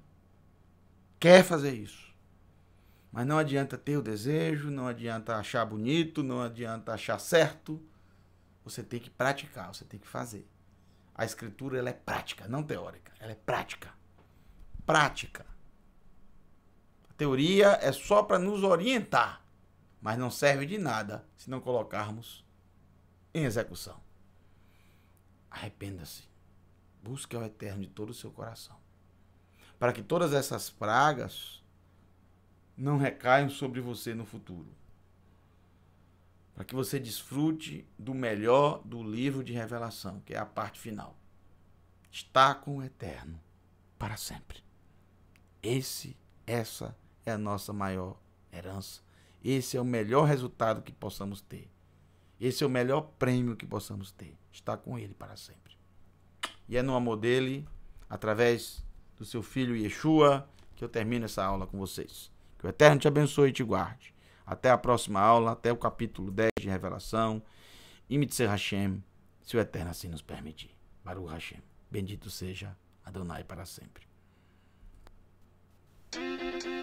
quer fazer isso, mas não adianta ter o desejo, não adianta achar bonito, não adianta achar certo, você tem que praticar, você tem que fazer. A escritura, ela é prática, não teórica, ela é prática. Prática. A teoria é só para nos orientar, mas não serve de nada se não colocarmos em execução. Arrependa-se. Busque ao Eterno de todo o seu coração, para que todas essas pragas não recaiam sobre você no futuro. Para que você desfrute do melhor do livro de Revelação, que é a parte final. Está com o Eterno para sempre. Essa é a nossa maior herança. Esse é o melhor resultado que possamos ter. Esse é o melhor prêmio que possamos ter. Estar com Ele para sempre. E é no amor dele, através do seu Filho Yeshua, que eu termino essa aula com vocês. Que o Eterno te abençoe e te guarde. Até a próxima aula, até o capítulo 10 de Revelação. E Mitzvah Hashem, se o Eterno assim nos permitir. Baruch Hashem. Bendito seja Adonai para sempre. Thank you.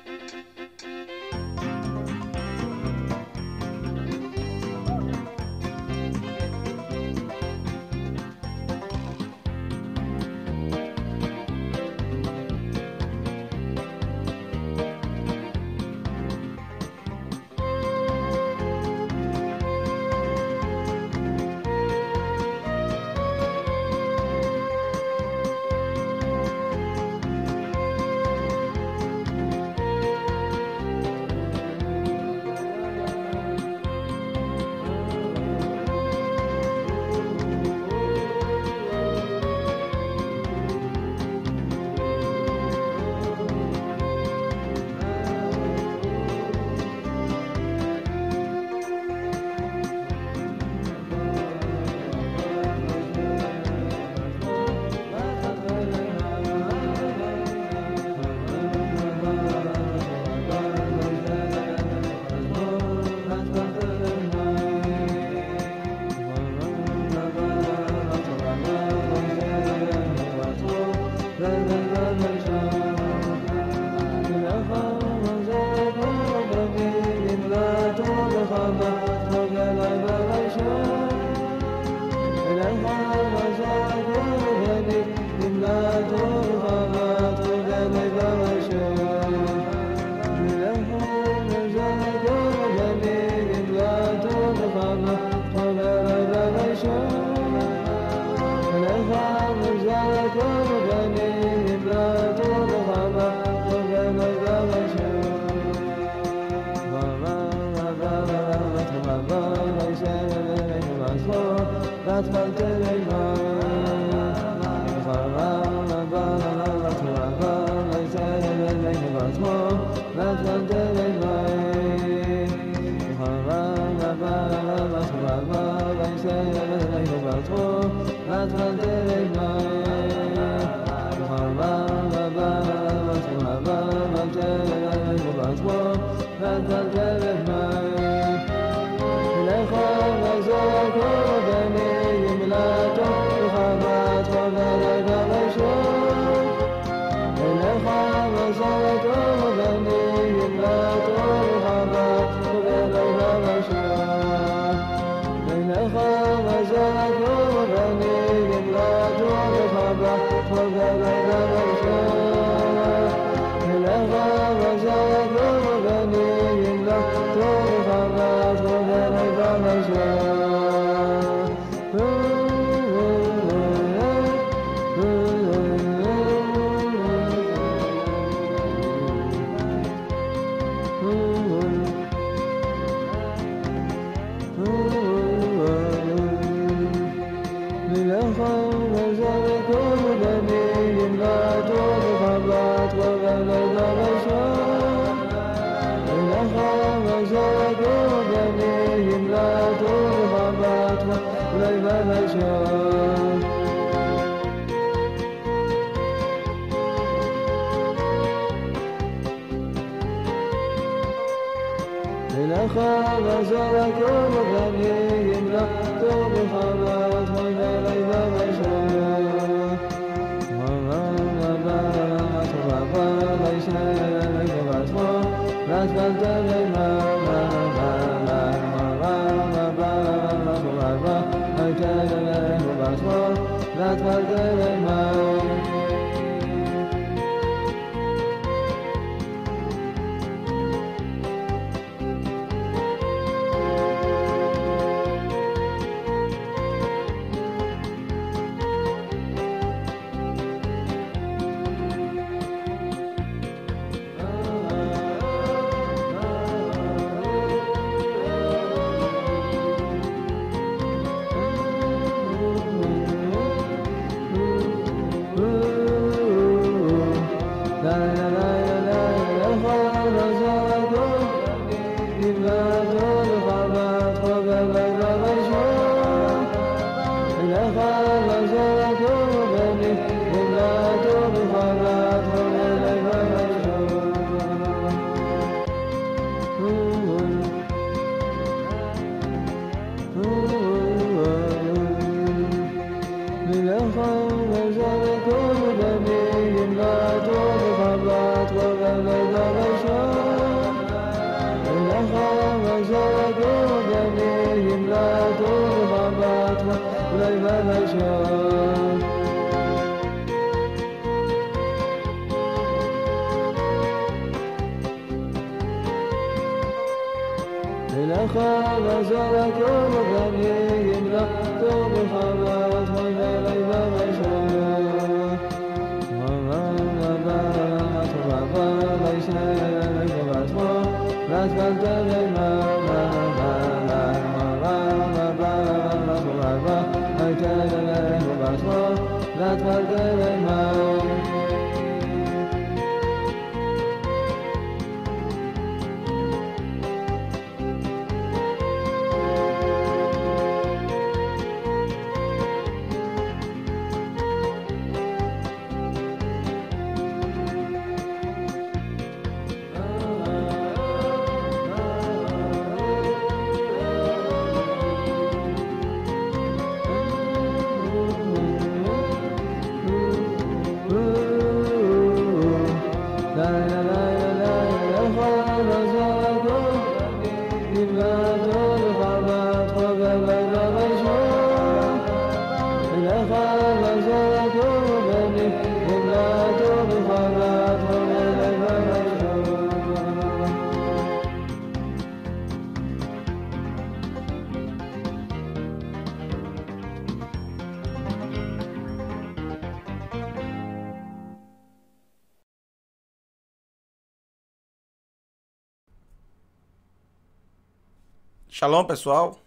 Shalom, pessoal.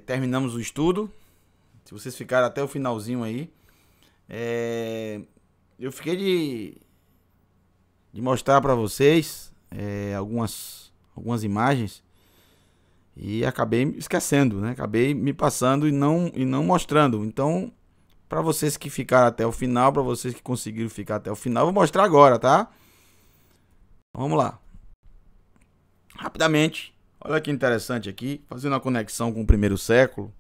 Terminamos o estudo. Se vocês ficaram até o finalzinho aí, eu fiquei de mostrar para vocês algumas imagens e acabei esquecendo, né? Acabei me passando e não mostrando. Então, para vocês que ficaram até o final, para vocês que conseguiram ficar até o final, eu vou mostrar agora, tá? Vamos lá. Rapidamente, olha que interessante aqui, fazendo uma conexão com o primeiro século.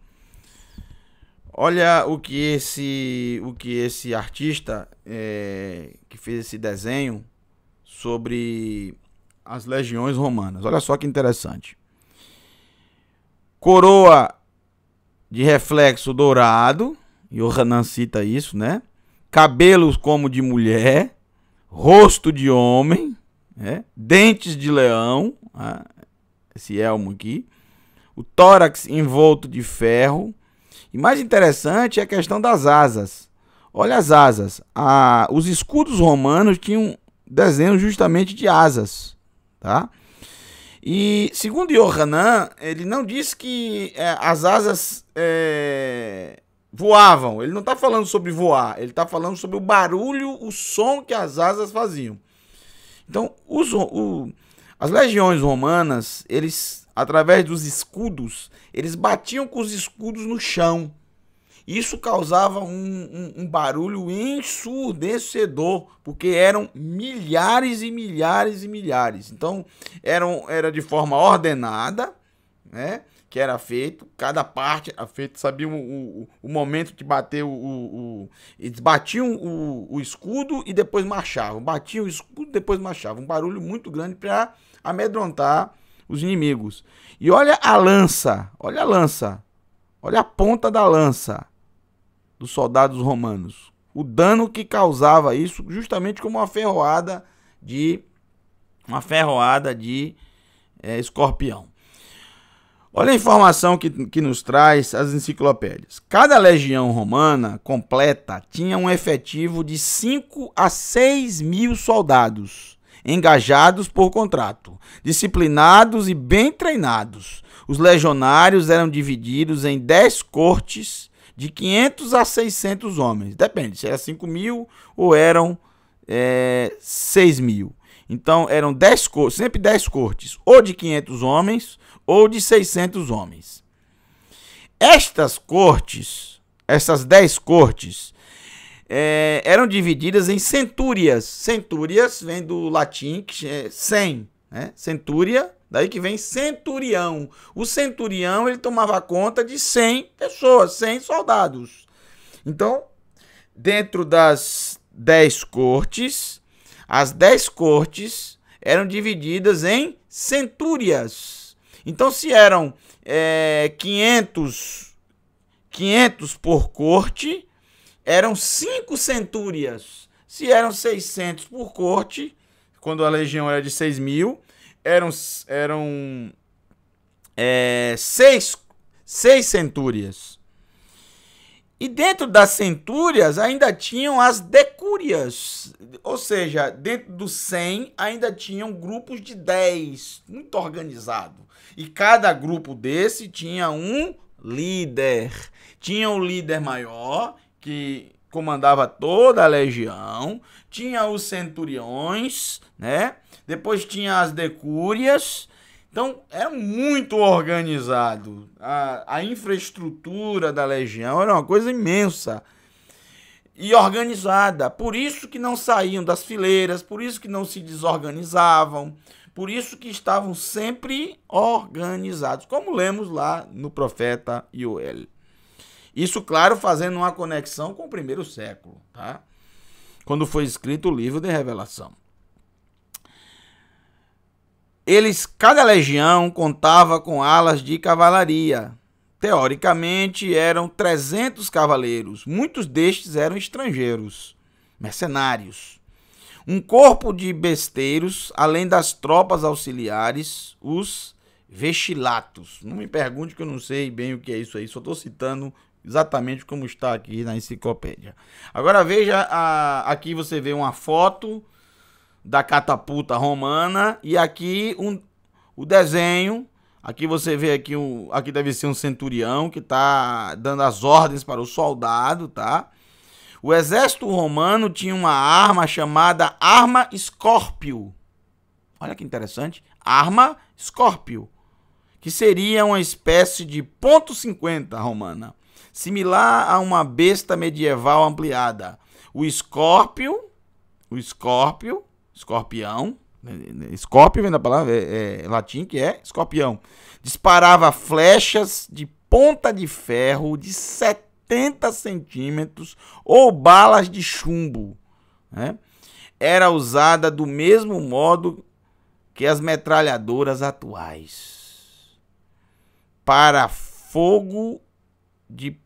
Olha o que esse artista que fez esse desenho sobre as legiões romanas. Olha só que interessante. Coroa de reflexo dourado, Yohanan cita isso, né? Cabelos como de mulher, rosto de homem, dentes de leão, esse elmo aqui, o tórax envolto de ferro. E mais interessante é a questão das asas. Olha as asas. Os escudos romanos tinham desenho justamente de asas, tá? E segundo Yohanan, ele não diz que as asas voavam. Ele não está falando sobre voar, ele está falando sobre o barulho, o som que as asas faziam. Então, As legiões romanas, eles, através dos escudos, eles batiam com os escudos no chão. Isso causava um barulho ensurdecedor, porque eram milhares e milhares e milhares. Então, era de forma ordenada, né? Que era feito, cada parte era feito, sabiam o momento de bater eles batiam o escudo e depois marchavam. Batiam o escudo e depois marchavam. Um barulho muito grande para amedrontar os inimigos. E olha a lança, olha a ponta da lança dos soldados romanos. O dano que causava isso, justamente como uma ferroada de escorpião. Olha a informação que nos traz as enciclopédias. Cada legião romana completa tinha um efetivo de 5 a 6 mil soldados, engajados por contrato, disciplinados e bem treinados. Os legionários eram divididos em 10 cortes de 500 a 600 homens. Depende, se era 5 mil ou eram 6 mil. Então, eram 10 cortes, sempre 10 cortes, ou de 500 homens ou de 600 homens. Estas cortes, essas 10 cortes, eram divididas em centúrias. Centúrias vem do latim, que é 100, né? Centúria, daí que vem centurião. O centurião, ele tomava conta de 100 pessoas, 100 soldados. Então, dentro das 10 cortes, as 10 cortes eram divididas em centúrias. Então, se eram 500 por corte, eram 5 centúrias. Se eram 600 por corte, quando a legião era de 6 mil, eram 6 centúrias. E dentro das centúrias ainda tinham as decúrias, ou seja, dentro dos 100 ainda tinham grupos de 10, muito organizado. E cada grupo desse tinha um líder. Tinha o líder maior, que comandava toda a legião, tinha os centuriões, né? Depois tinha as decúrias. Então, era muito organizado. A infraestrutura da legião era uma coisa imensa e organizada. Por isso que não saíam das fileiras, por isso que não se desorganizavam, por isso que estavam sempre organizados, como lemos lá no profeta Joel. Isso, claro, fazendo uma conexão com o primeiro século, tá? Quando foi escrito o livro de Revelação. Cada legião contava com alas de cavalaria. Teoricamente, eram 300 cavaleiros. Muitos destes eram estrangeiros, mercenários. Um corpo de besteiros, além das tropas auxiliares, os vexilatos. Não me pergunte que eu não sei bem o que é isso aí, só estou citando exatamente como está aqui na enciclopédia. Agora veja, aqui você vê uma foto da catapulta romana e aqui o desenho. Aqui você vê aqui deve ser um centurião que está dando as ordens para o soldado, tá? O exército romano tinha uma arma chamada arma Scorpio. Olha que interessante, arma Scorpio, que seria uma espécie de .50 romana, similar a uma besta medieval ampliada. O escorpião, Scorpio vem da palavra latim, que é escorpião. Disparava flechas de ponta de ferro de 70 centímetros ou balas de chumbo, né? Era usada do mesmo modo que as metralhadoras atuais, para fogo de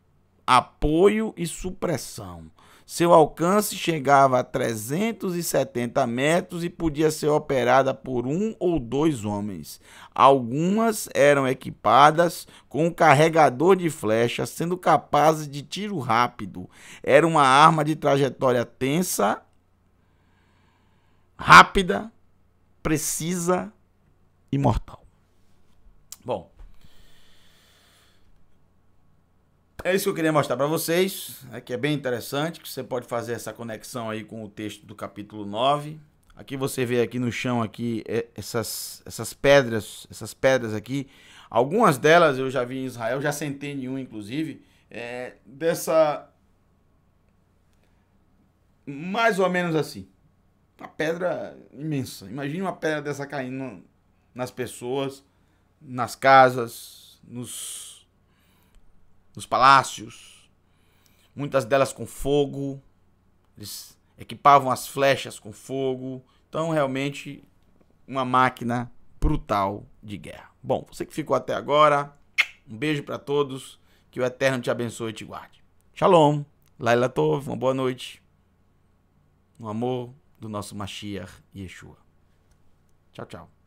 apoio e supressão. Seu alcance chegava a 370 metros e podia ser operada por 1 ou 2 homens. Algumas eram equipadas com um carregador de flechas, sendo capazes de tiro rápido. Era uma arma de trajetória tensa, rápida, precisa e mortal. Bom, é isso que eu queria mostrar para vocês, que é bem interessante, que você pode fazer essa conexão aí com o texto do capítulo 9. Aqui você vê aqui no chão aqui essas pedras aqui. Algumas delas eu já vi em Israel, já sentei em um inclusive, mais ou menos assim. Uma pedra imensa. Imagina uma pedra dessa caindo nas pessoas, nas casas, nos palácios. Muitas delas com fogo. Eles equipavam as flechas com fogo. Então, realmente, uma máquina brutal de guerra. Bom, você que ficou até agora, um beijo para todos. Que o Eterno te abençoe e te guarde. Shalom. Laila Tov, uma boa noite. No amor do nosso Mashiach Yeshua. Tchau, tchau.